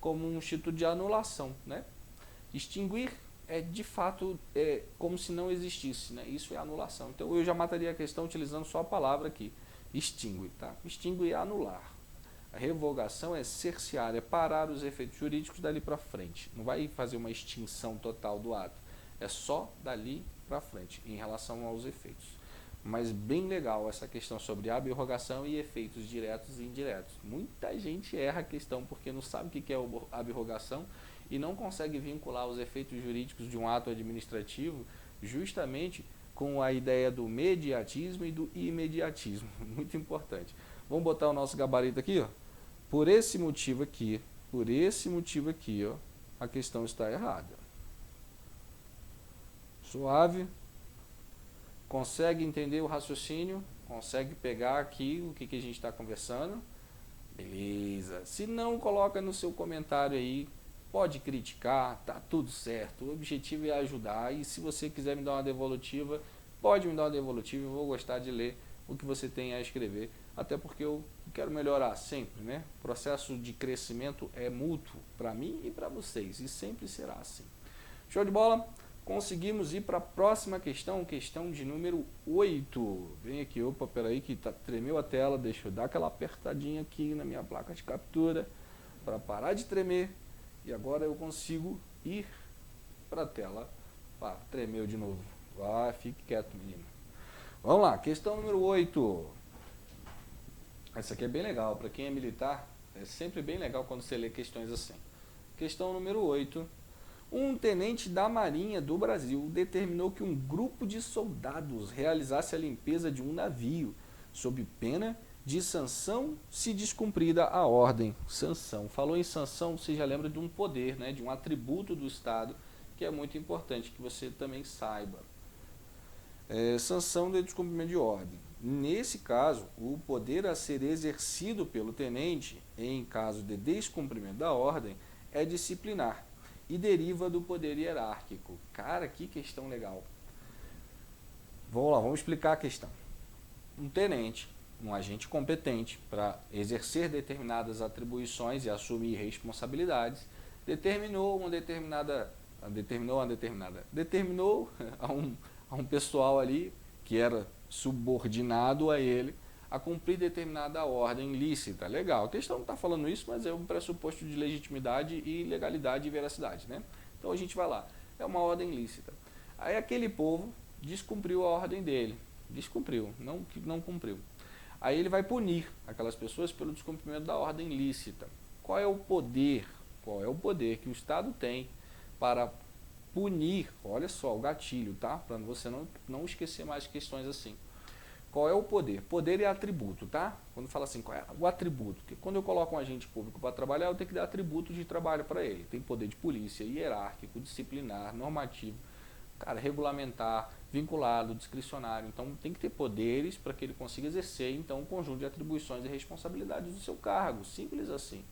como um instituto de anulação, né? Extinguir é de fato como se não existisse, né? Isso é anulação. Então eu já mataria a questão utilizando só a palavra aqui, extingue, tá? Extingue é anular. A revogação é cercear, é parar os efeitos jurídicos dali para frente. Não vai fazer uma extinção total do ato, é só dali para frente em relação aos efeitos. Mas bem legal essa questão sobre abrogação e efeitos diretos e indiretos. Muita gente erra a questão porque não sabe o que é abrogação e não consegue vincular os efeitos jurídicos de um ato administrativo justamente com a ideia do mediatismo e do imediatismo. Muito importante. Vamos botar o nosso gabarito aqui, ó. Por esse motivo aqui, ó, a questão está errada. Suave. Consegue entender o raciocínio? Consegue pegar aqui o que a gente está conversando? Beleza. Se não, coloca no seu comentário aí. Pode criticar, tá tudo certo. O objetivo é ajudar. E se você quiser me dar uma devolutiva, pode me dar uma devolutiva. Eu vou gostar de ler o que você tem a escrever. Até porque eu quero melhorar sempre, né? O processo de crescimento é mútuo para mim e para vocês. E sempre será assim. Show de bola? Conseguimos ir para a próxima questão, questão de número 8. Vem aqui, opa, peraí que tremeu a tela, deixa eu dar aquela apertadinha aqui na minha placa de captura para parar de tremer. E agora eu consigo ir para a tela. Tremeu de novo. Fique quieto, menino. Vamos lá, questão número 8. Essa aqui é bem legal, para quem é militar, é sempre bem legal quando você lê questões assim. Questão número 8. Um tenente da Marinha do Brasil determinou que um grupo de soldados realizasse a limpeza de um navio, sob pena de sanção se descumprida a ordem. Sanção. Falou em sanção, você já lembra de um poder, né, de um atributo do Estado, que é muito importante que você também saiba. Sanção de descumprimento de ordem. Nesse caso, o poder a ser exercido pelo tenente, em caso de descumprimento da ordem, é disciplinar e deriva do poder hierárquico. Cara, que questão legal. Vamos lá, vamos explicar a questão. Um tenente, um agente competente para exercer determinadas atribuições e assumir responsabilidades, determinou a um pessoal ali que era subordinado a ele a cumprir determinada ordem lícita. Legal, a questão não está falando isso, mas é um pressuposto de legitimidade e legalidade e veracidade, né? Então a gente vai lá, é uma ordem lícita. Aí aquele povo descumpriu a ordem dele, não cumpriu. Aí ele vai punir aquelas pessoas pelo descumprimento da ordem lícita. Qual é o poder? Qual é o poder que o Estado tem para punir? Olha só o gatilho, tá? Para você não esquecer mais questões assim. Qual é o poder? Poder é atributo, tá? Quando fala assim, qual é o atributo? Porque quando eu coloco um agente público para trabalhar, eu tenho que dar atributos de trabalho para ele. Tem poder de polícia, hierárquico, disciplinar, normativo, cara, regulamentar, vinculado, discricionário. Então tem que ter poderes para que ele consiga exercer então um conjunto de atribuições e responsabilidades do seu cargo. Simples assim.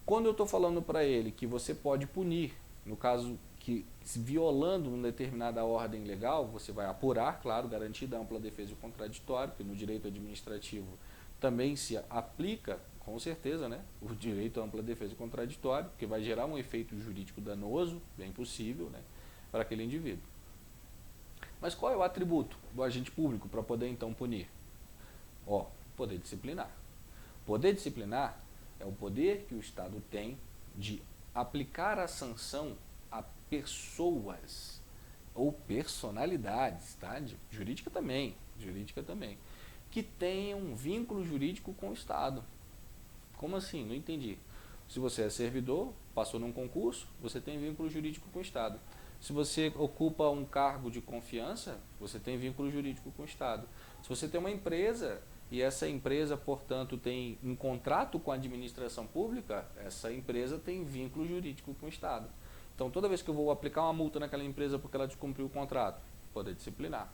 Quando eu estou falando para ele que você pode punir, no caso que violando uma determinada ordem legal, você vai apurar, claro, garantida a ampla defesa e o contraditório, que no direito administrativo também se aplica, com certeza, né, o direito à ampla defesa e contraditório, que vai gerar um efeito jurídico danoso, bem possível, né, para aquele indivíduo. Mas qual é o atributo do agente público para poder então punir? Poder disciplinar. Poder disciplinar é o poder que o Estado tem de aplicar a sanção a pessoas ou personalidades, tá? Jurídica também, que tenham um vínculo jurídico com o Estado. Como assim? Não entendi. Se você é servidor, passou num concurso, você tem vínculo jurídico com o Estado. Se você ocupa um cargo de confiança, você tem vínculo jurídico com o Estado. Se você tem uma empresa e essa empresa, portanto, tem um contrato com a administração pública, essa empresa tem vínculo jurídico com o Estado. Então, toda vez que eu vou aplicar uma multa naquela empresa porque ela descumpriu o contrato, poder disciplinar.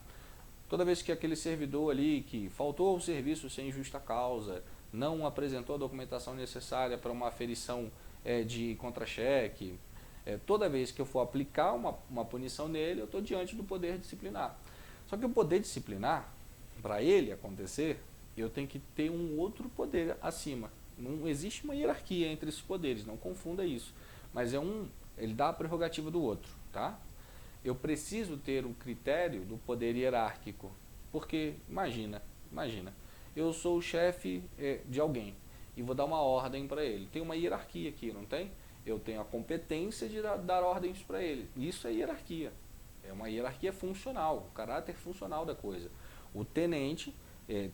Toda vez que aquele servidor ali que faltou ao serviço sem justa causa, não apresentou a documentação necessária para uma aferição de contra-cheque, toda vez que eu for aplicar uma punição nele, eu estou diante do poder disciplinar. Só que o poder disciplinar, para ele acontecer, eu tenho que ter um outro poder acima. Não existe uma hierarquia entre esses poderes, não confunda isso. Mas ele dá a prerrogativa do outro, tá? Eu preciso ter o critério do poder hierárquico, porque imagina, eu sou o chefe de alguém e vou dar uma ordem para ele. Tem uma hierarquia aqui, não tem? Eu tenho a competência de dar ordens para ele. Isso é hierarquia. É uma hierarquia funcional, o caráter funcional da coisa. O tenente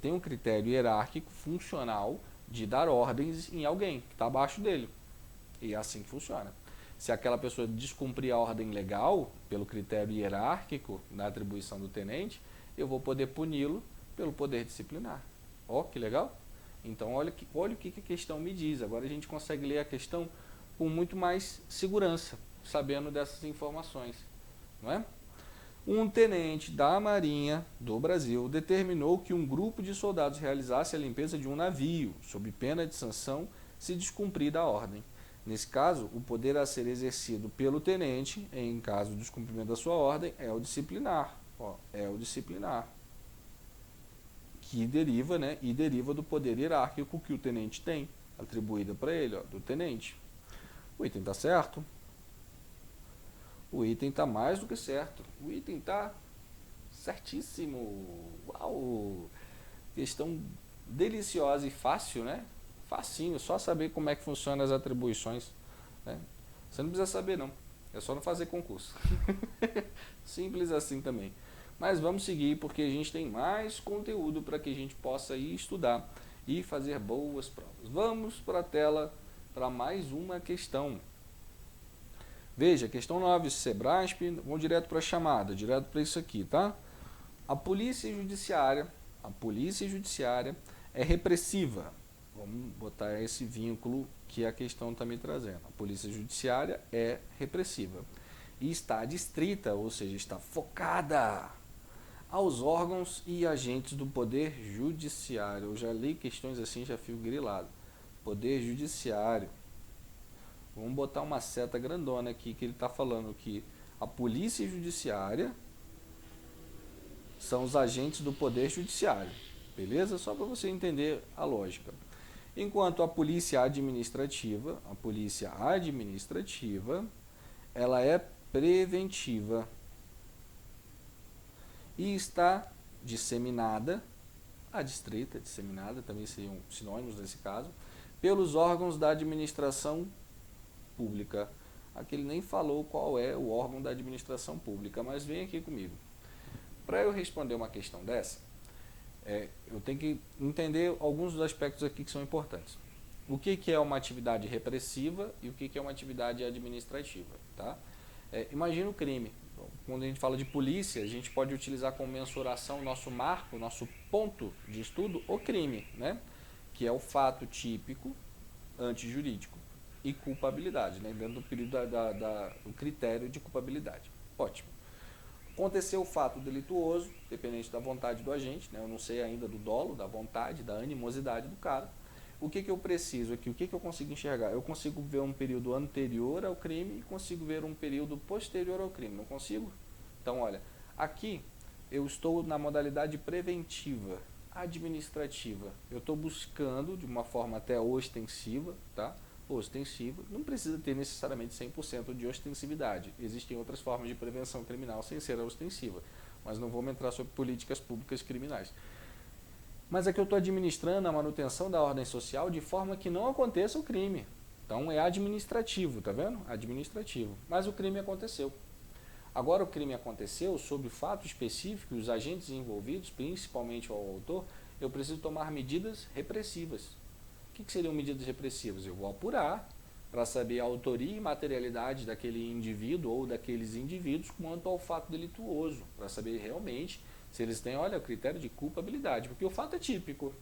tem um critério hierárquico funcional de dar ordens em alguém que está abaixo dele. E é assim que funciona. Se aquela pessoa descumprir a ordem legal, pelo critério hierárquico da atribuição do tenente, eu vou poder puni-lo pelo poder disciplinar. Ó, que legal? Então, olha o que a questão me diz. Agora a gente consegue ler a questão com muito mais segurança, sabendo dessas informações. Não é? Um tenente da Marinha do Brasil determinou que um grupo de soldados realizasse a limpeza de um navio, sob pena de sanção se descumprida a ordem. Nesse caso, o poder a ser exercido pelo tenente, em caso de descumprimento da sua ordem, é o disciplinar. É o disciplinar. Que deriva, né, do poder hierárquico que o tenente tem, atribuída para ele, do tenente. O item está certo? O item está mais do que certo. O item está certíssimo. Uau! Questão deliciosa e fácil, né? Facinho, só saber como é que funcionam as atribuições. Né? Você não precisa saber, não. É só não fazer concurso. Simples assim também. Mas vamos seguir, porque a gente tem mais conteúdo para que a gente possa ir estudar e fazer boas provas. Vamos para a tela para mais uma questão. Veja, questão 9, Sebrasp, vamos direto para a chamada, direto para isso aqui, tá? A polícia judiciária é repressiva. Vamos botar esse vínculo que a questão está me trazendo. A polícia judiciária é repressiva e está adstrita, ou seja, está focada aos órgãos e agentes do Poder Judiciário. Eu já li questões assim, já fico grilado. Poder Judiciário. Vamos botar uma seta grandona aqui, que ele está falando que a polícia judiciária são os agentes do Poder Judiciário. Beleza? Só para você entender a lógica. Enquanto a polícia administrativa, ela é preventiva e está disseminada, adstrita, disseminada, também seriam sinônimos nesse caso, pelos órgãos da administração pública. Aqui ele nem falou qual é o órgão da administração pública, mas vem aqui comigo. Para eu responder uma questão dessa, Eu tenho que entender alguns dos aspectos aqui que são importantes. O que é uma atividade repressiva e o que é uma atividade administrativa, tá? Imagina o crime. Quando a gente fala de polícia, a gente pode utilizar como mensuração nosso marco, nosso ponto de estudo, o crime, né? Que é o fato típico antijurídico e culpabilidade, né? Dentro do período do critério de culpabilidade. Ótimo. Aconteceu o fato delituoso, dependente da vontade do agente, né? Eu não sei ainda do dolo, da vontade, da animosidade do cara. O que eu preciso aqui? O que eu consigo enxergar? Eu consigo ver um período anterior ao crime e consigo ver um período posterior ao crime. Não consigo? Então, olha, aqui eu estou na modalidade preventiva, administrativa. Eu estou buscando, de uma forma até ostensiva, tá? Ostensiva, não precisa ter necessariamente 100% de ostensividade. Existem outras formas de prevenção criminal sem ser a ostensiva, mas não vamos entrar sobre políticas públicas criminais. Mas é que eu estou administrando a manutenção da ordem social de forma que não aconteça o crime. Então é administrativo, tá vendo? Administrativo. Mas o crime aconteceu. Agora o crime aconteceu sob fato específico e os agentes envolvidos, principalmente o autor, eu preciso tomar medidas repressivas. O que seriam medidas repressivas? Eu vou apurar para saber a autoria e materialidade daquele indivíduo ou daqueles indivíduos quanto ao fato delituoso, para saber realmente se eles têm, olha, o critério de culpabilidade, porque o fato é típico,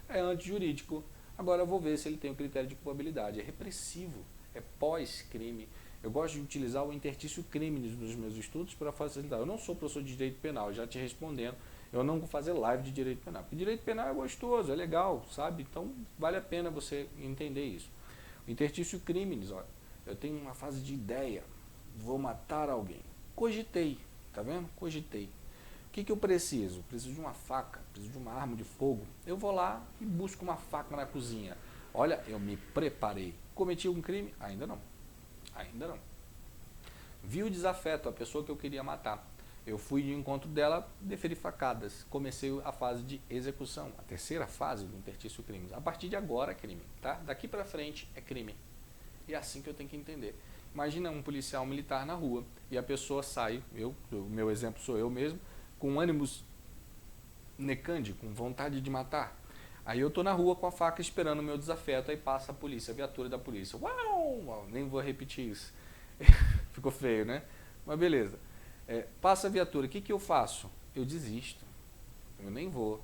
é antijurídico. Agora eu vou ver se ele tem o critério de culpabilidade. É repressivo, é pós-crime. Eu gosto de utilizar o interstício criminis nos meus estudos para facilitar. Eu não sou professor de direito penal, já te respondendo. Eu não vou fazer live de direito penal, porque direito penal é gostoso, é legal, sabe? Então vale a pena você entender isso. O interstício criminis, olha, eu tenho uma fase de ideia, vou matar alguém. Cogitei, tá vendo? Cogitei. O que eu preciso? Preciso de uma faca, preciso de uma arma de fogo. Eu vou lá e busco uma faca na cozinha. Olha, eu me preparei. Cometi um crime? Ainda não. Ainda não. Vi o desafeto, a pessoa que eu queria matar. Eu fui de encontro dela, deferi facadas. Comecei a fase de execução, a terceira fase do interstício crimes. A partir de agora é crime, tá? Daqui para frente é crime. E é assim que eu tenho que entender. Imagina um policial militar na rua e a pessoa sai, o meu exemplo sou eu mesmo, com ânimos necande, com vontade de matar. Aí eu tô na rua com a faca esperando o meu desafeto, aí passa a polícia, a viatura da polícia. Uau! Nem vou repetir isso. Ficou feio, né? Mas beleza. Passa a viatura, o que eu faço? Eu desisto. Eu nem vou.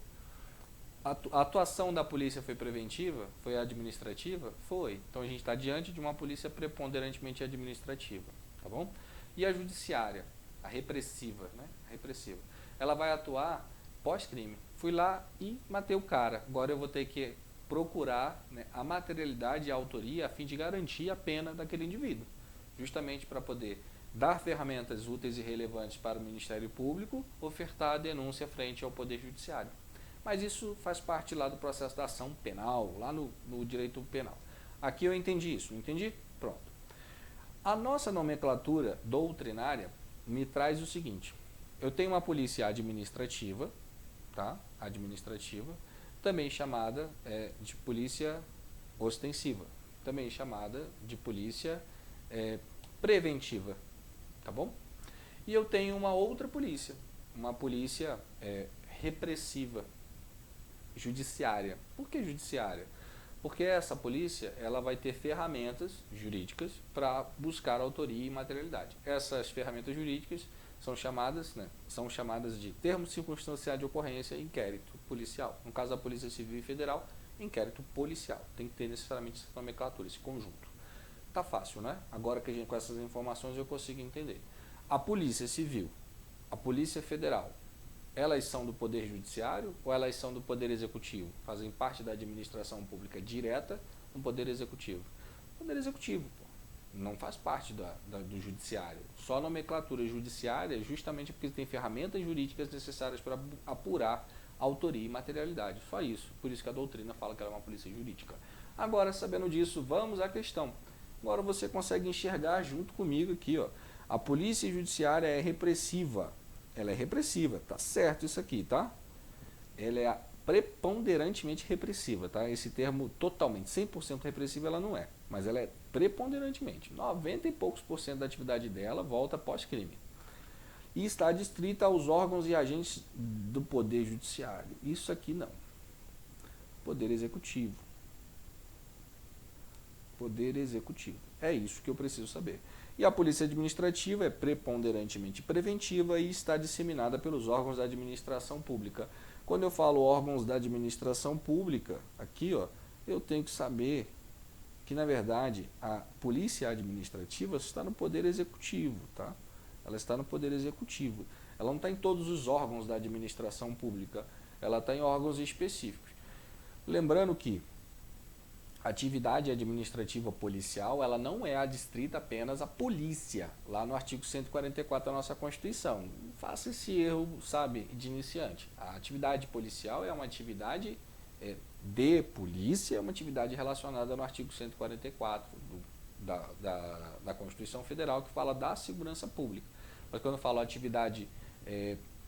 A atuação da polícia foi preventiva? Foi administrativa? Foi. Então a gente está diante de uma polícia preponderantemente administrativa. Tá bom? E a judiciária? A repressiva, né? A repressiva. Ela vai atuar pós-crime. Fui lá e matei o cara. Agora eu vou ter que procurar, né, a materialidade e a autoria a fim de garantir a pena daquele indivíduo. Justamente para poder dar ferramentas úteis e relevantes para o Ministério Público, ofertar a denúncia frente ao Poder Judiciário. Mas isso faz parte lá do processo da ação penal, lá no direito penal. Aqui eu entendi isso, entendi? Pronto. A nossa nomenclatura doutrinária me traz o seguinte: eu tenho uma polícia administrativa, tá? Administrativa, também chamada de polícia ostensiva, também chamada de polícia preventiva, tá bom? E eu tenho uma outra polícia, uma polícia repressiva, judiciária. Por que judiciária? Porque essa polícia ela vai ter ferramentas jurídicas para buscar autoria e materialidade. Essas ferramentas jurídicas são chamadas de termo circunstanciado de ocorrência e inquérito policial. No caso da Polícia Civil e Federal, inquérito policial. Tem que ter necessariamente essa nomenclatura, esse conjunto. Tá fácil, né? Agora que com essas informações eu consigo entender. A Polícia Civil, a Polícia Federal, elas são do Poder Judiciário ou elas são do Poder Executivo? Fazem parte da administração pública direta no Poder Executivo. Poder Executivo, pô, não faz parte do Judiciário. Só a nomenclatura judiciária justamente porque tem ferramentas jurídicas necessárias para apurar autoria e materialidade. Só isso. Por isso que a doutrina fala que ela é uma polícia jurídica. Agora, sabendo disso, vamos à questão. Agora você consegue enxergar junto comigo aqui, ó. A polícia judiciária é repressiva. Ela é repressiva, tá certo isso aqui, tá? Ela é preponderantemente repressiva, tá? Esse termo totalmente, 100% repressiva ela não é, mas ela é preponderantemente. 90 e poucos % da atividade dela volta pós-crime. e está adstrita aos órgãos e agentes do Poder Judiciário. Isso aqui não. Poder Executivo. Poder Executivo. É isso que eu preciso saber. E a Polícia Administrativa é preponderantemente preventiva e está disseminada pelos órgãos da administração pública. Quando eu falo órgãos da administração pública, aqui ó, eu tenho que saber que, na verdade, a Polícia Administrativa está no Poder Executivo, tá? Ela está no Poder Executivo. Ela não está em todos os órgãos da administração pública, ela está em órgãos específicos. Lembrando que a atividade administrativa policial, ela não é adstrita apenas à polícia, lá no artigo 144 da nossa Constituição. Não faça esse erro, sabe, de iniciante. A atividade policial é uma atividade de polícia, é uma atividade relacionada no artigo 144 da Constituição Federal, que fala da segurança pública. Mas quando eu falo atividade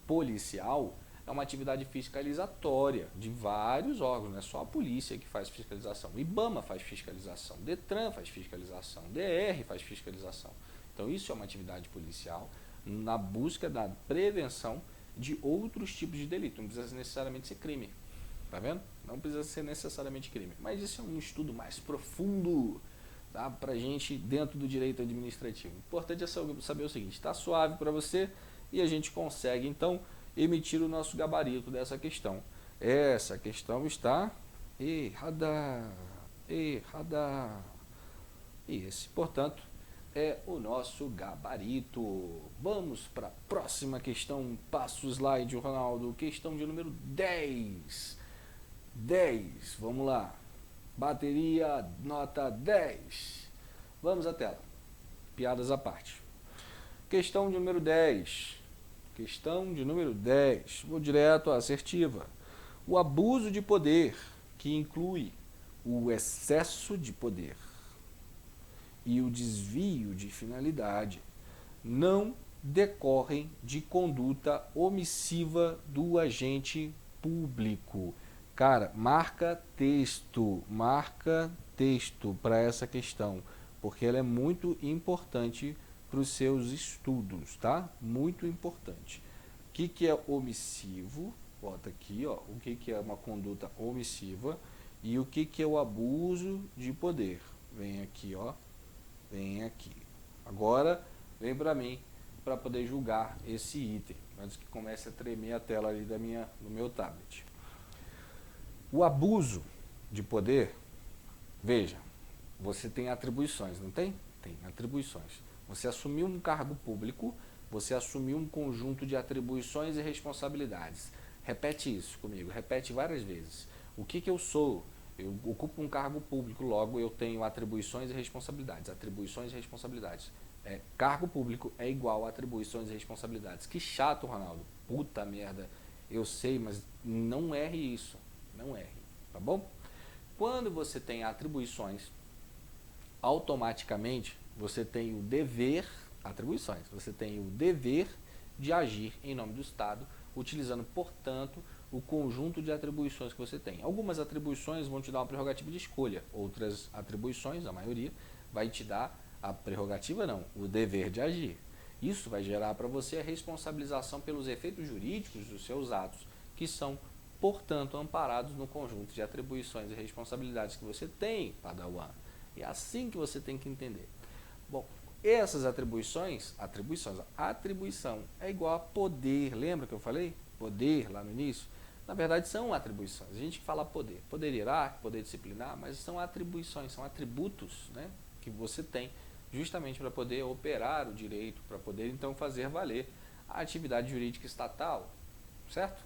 policial, é uma atividade fiscalizatória de vários órgãos, não é só a polícia que faz fiscalização. O IBAMA faz fiscalização, o DETRAN faz fiscalização, o DR faz fiscalização. Então isso é uma atividade policial na busca da prevenção de outros tipos de delito. Não precisa necessariamente ser crime, tá vendo? Não precisa ser necessariamente crime. Mas isso é um estudo mais profundo, tá? Pra gente dentro do direito administrativo. O importante é saber o seguinte, está suave para você e a gente consegue então emitir o nosso gabarito dessa questão. Essa questão está errada. Esse, portanto, é o nosso gabarito. Vamos para a próxima questão. Passa o slide, Ronaldo. Questão de número 10. 10, vamos lá. Bateria, nota 10. Vamos à tela. Piadas à parte. Questão de número 10. Questão de número 10. Vou direto à assertiva. O abuso de poder, que inclui o excesso de poder e o desvio de finalidade, não decorrem de conduta omissiva do agente público. Cara, marca texto para essa questão, porque ela é muito importante para os seus estudos, tá? Muito importante. O que é omissivo? Bota aqui, ó, o que é uma conduta omissiva e o que é o abuso de poder. Vem aqui, ó, vem aqui. Agora, vem para mim para poder julgar esse item, antes que comece a tremer a tela ali do meu tablet. O abuso de poder, veja, você tem atribuições, não tem? Tem atribuições. Você assumiu um cargo público, você assumiu um conjunto de atribuições e responsabilidades. Repete isso comigo, repete várias vezes. O que eu sou? Eu ocupo um cargo público, logo eu tenho atribuições e responsabilidades. Atribuições e responsabilidades. Cargo público é igual a atribuições e responsabilidades. Que chato, Ronaldo. Puta merda. Eu sei, mas não erre isso. Não erre, tá bom? Quando você tem atribuições, automaticamente você tem o dever, atribuições, você tem o dever de agir em nome do Estado, utilizando, portanto, o conjunto de atribuições que você tem. Algumas atribuições vão te dar uma prerrogativa de escolha, outras atribuições, a maioria, vai te dar a prerrogativa, não, o dever de agir. Isso vai gerar para você a responsabilização pelos efeitos jurídicos dos seus atos, que são, portanto, amparados no conjunto de atribuições e responsabilidades que você tem, Padawan. É assim que você tem que entender. Bom, essas atribuição é igual a poder. Lembra que eu falei? Poder lá no início? Na verdade, são atribuições. A gente fala poder. Poder hierárquico, poder disciplinar, mas são atribuições, são atributos, né, que você tem justamente para poder operar o direito, para poder, então, fazer valer a atividade jurídica estatal, certo?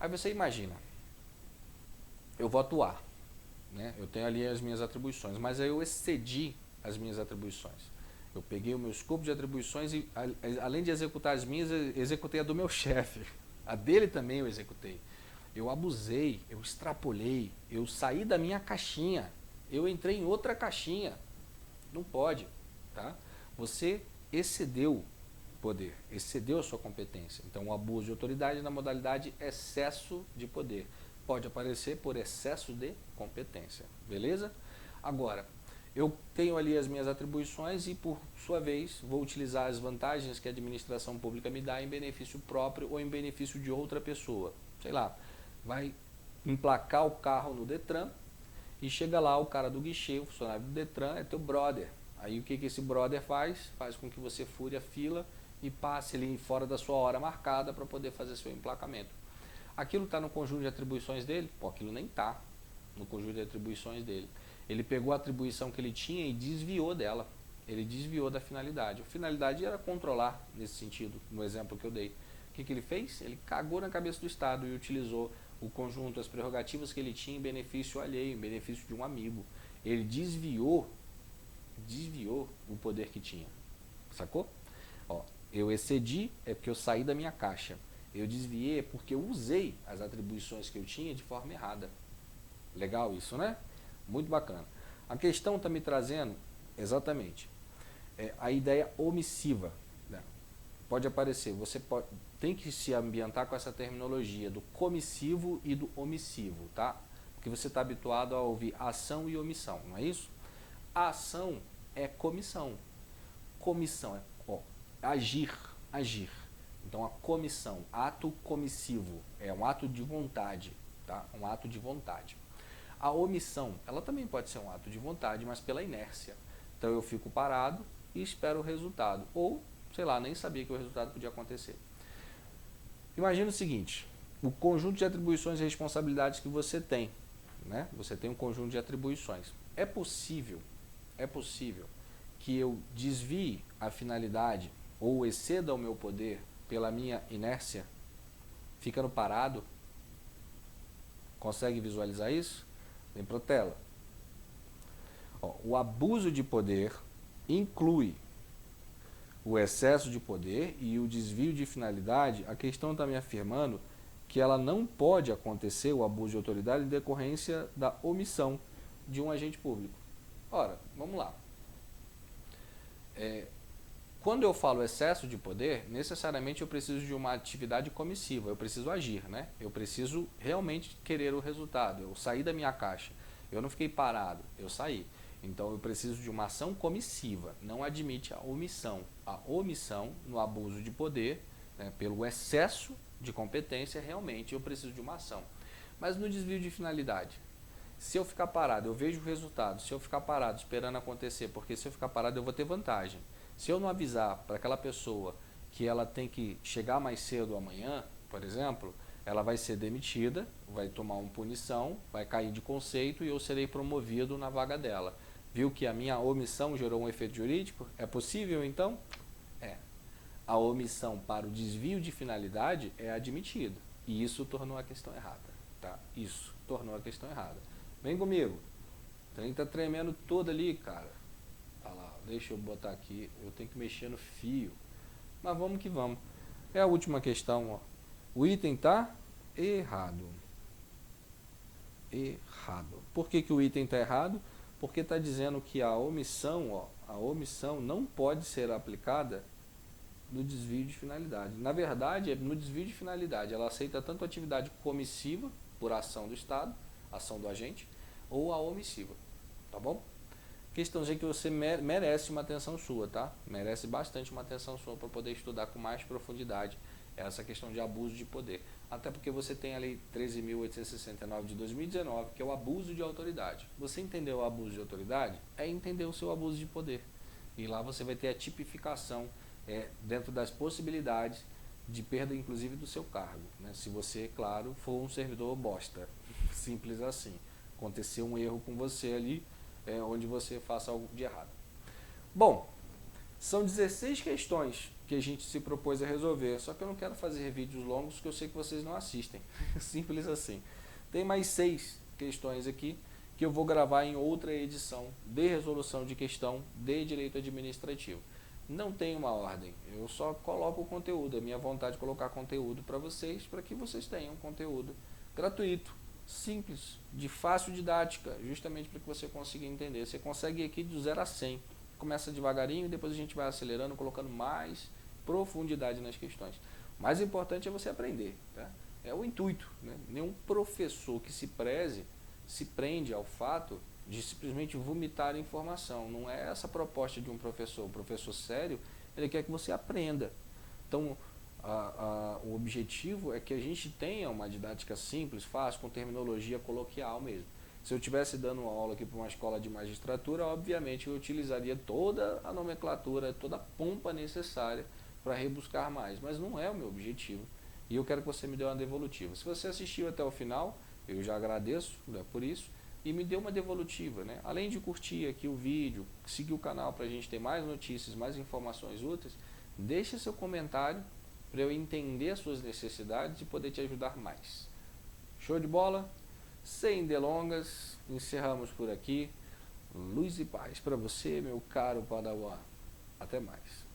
Aí você imagina, eu vou atuar, né? Eu tenho ali as minhas atribuições, mas aí eu excedi as minhas atribuições. Eu peguei o meu escopo de atribuições e, além de executar as minhas, eu executei a do meu chefe. A dele também eu executei. Eu abusei, eu extrapolei, eu saí da minha caixinha, eu entrei em outra caixinha. Não pode, tá? Você excedeu poder, excedeu a sua competência. Então, o abuso de autoridade na modalidade excesso de poder pode aparecer por excesso de competência, beleza? Agora, Eu tenho ali as minhas atribuições e, por sua vez, vou utilizar as vantagens que a administração pública me dá em benefício próprio ou em benefício de outra pessoa. Sei lá, vai emplacar o carro no Detran e chega lá o cara do guichê, o funcionário do Detran, é teu brother. Aí o que esse brother faz? Faz com que você fure a fila e passe ali fora da sua hora marcada para poder fazer seu emplacamento. Aquilo está no conjunto de atribuições dele? Pô, aquilo nem está no conjunto de atribuições dele. Ele pegou a atribuição que ele tinha e desviou dela. Ele desviou da finalidade. A finalidade era controlar, nesse sentido, no exemplo que eu dei. O que ele fez? Ele cagou na cabeça do Estado e utilizou o conjunto, as prerrogativas que ele tinha em benefício alheio, em benefício de um amigo. Ele desviou o poder que tinha. Sacou? Ó, eu excedi é porque eu saí da minha caixa. Eu desviei é porque eu usei as atribuições que eu tinha de forma errada. Legal isso, né? Muito bacana. A questão está me trazendo exatamente a ideia omissiva. Né? Pode aparecer, tem que se ambientar com essa terminologia do comissivo e do omissivo, tá? Porque você está habituado a ouvir ação e omissão, não é isso? A ação é comissão. Comissão é agir. Então a comissão, ato comissivo, é um ato de vontade, tá? Um ato de vontade. A omissão, ela também pode ser um ato de vontade, mas pela inércia. Então eu fico parado e espero o resultado. Ou, sei lá, nem sabia que o resultado podia acontecer. Imagina o seguinte, o conjunto de atribuições e responsabilidades que você tem. Né? Você tem um conjunto de atribuições. É possível que eu desvie a finalidade ou exceda o meu poder pela minha inércia, ficando parado? Consegue visualizar isso? Vem para a tela. O abuso de poder inclui o excesso de poder e o desvio de finalidade. A questão está me afirmando que ela não pode acontecer, o abuso de autoridade, em decorrência da omissão de um agente público. Ora, vamos lá. Quando eu falo excesso de poder, necessariamente eu preciso de uma atividade comissiva, eu preciso agir, né? Eu preciso realmente querer o resultado, eu saí da minha caixa, eu não fiquei parado, eu saí. Então eu preciso de uma ação comissiva, não admite a omissão. A omissão no abuso de poder, né, pelo excesso de competência, realmente eu preciso de uma ação. Mas no desvio de finalidade, se eu ficar parado, eu vejo o resultado, se eu ficar parado esperando acontecer, porque se eu ficar parado eu vou ter vantagem. Se eu não avisar para aquela pessoa que ela tem que chegar mais cedo amanhã, por exemplo, ela vai ser demitida, vai tomar uma punição, vai cair de conceito e eu serei promovido na vaga dela. Viu que a minha omissão gerou um efeito jurídico? É possível então? É. A omissão para o desvio de finalidade é admitida. E isso tornou a questão errada. Tá? Isso tornou a questão errada. Vem comigo. O trem tá tremendo todo ali, cara. Olha lá, deixa eu botar aqui. Eu tenho que mexer no fio. Mas vamos que vamos. É a última questão. Ó. O item tá errado. Errado. Por que o item tá errado? Porque está dizendo que a omissão não pode ser aplicada no desvio de finalidade. Na verdade, é no desvio de finalidade. Ela aceita tanto a atividade comissiva, por ação do Estado, ação do agente, ou a omissiva. Tá bom? Questãozinha que você merece uma atenção sua, tá? Merece bastante uma atenção sua para poder estudar com mais profundidade essa questão de abuso de poder. Até porque você tem a Lei 13.869 de 2019, que é o abuso de autoridade. Você entendeu o abuso de autoridade? É entender o seu abuso de poder. E lá você vai ter a tipificação dentro das possibilidades de perda, inclusive, do seu cargo. Né? Se você, claro, for um servidor bosta. Simples assim. Aconteceu um erro com você ali, onde você faça algo de errado. Bom, são 16 questões que a gente se propôs a resolver, só que eu não quero fazer vídeos longos que eu sei que vocês não assistem. Simples assim. Tem mais 6 questões aqui que eu vou gravar em outra edição de resolução de questão de direito administrativo. Não tem uma ordem, eu só coloco o conteúdo, é minha vontade de colocar conteúdo para que vocês tenham conteúdo gratuito, simples, de fácil didática, justamente para que você consiga entender. Você consegue ir aqui do 0 a 100, começa devagarinho e depois a gente vai acelerando, colocando mais profundidade nas questões. O mais importante é você aprender, tá? É o intuito, né? Nenhum professor que se preze se prende ao fato de simplesmente vomitar informação. Não é essa a proposta de um professor. O professor sério, ele quer que você aprenda. Então, o objetivo é que a gente tenha uma didática simples, fácil, com terminologia coloquial mesmo. Se eu estivesse dando uma aula aqui para uma escola de magistratura, obviamente eu utilizaria toda a nomenclatura, toda a pompa necessária para rebuscar mais, mas não é o meu objetivo. E eu quero que você me dê uma devolutiva. Se você assistiu até o final, eu já agradeço, né, por isso, e me dê uma devolutiva, né? Além de curtir aqui o vídeo, seguir o canal para a gente ter mais notícias, mais informações úteis, deixe seu comentário para eu entender as suas necessidades e poder te ajudar mais. Show de bola? Sem delongas, encerramos por aqui. Luz e paz para você, meu caro Padawan. Até mais.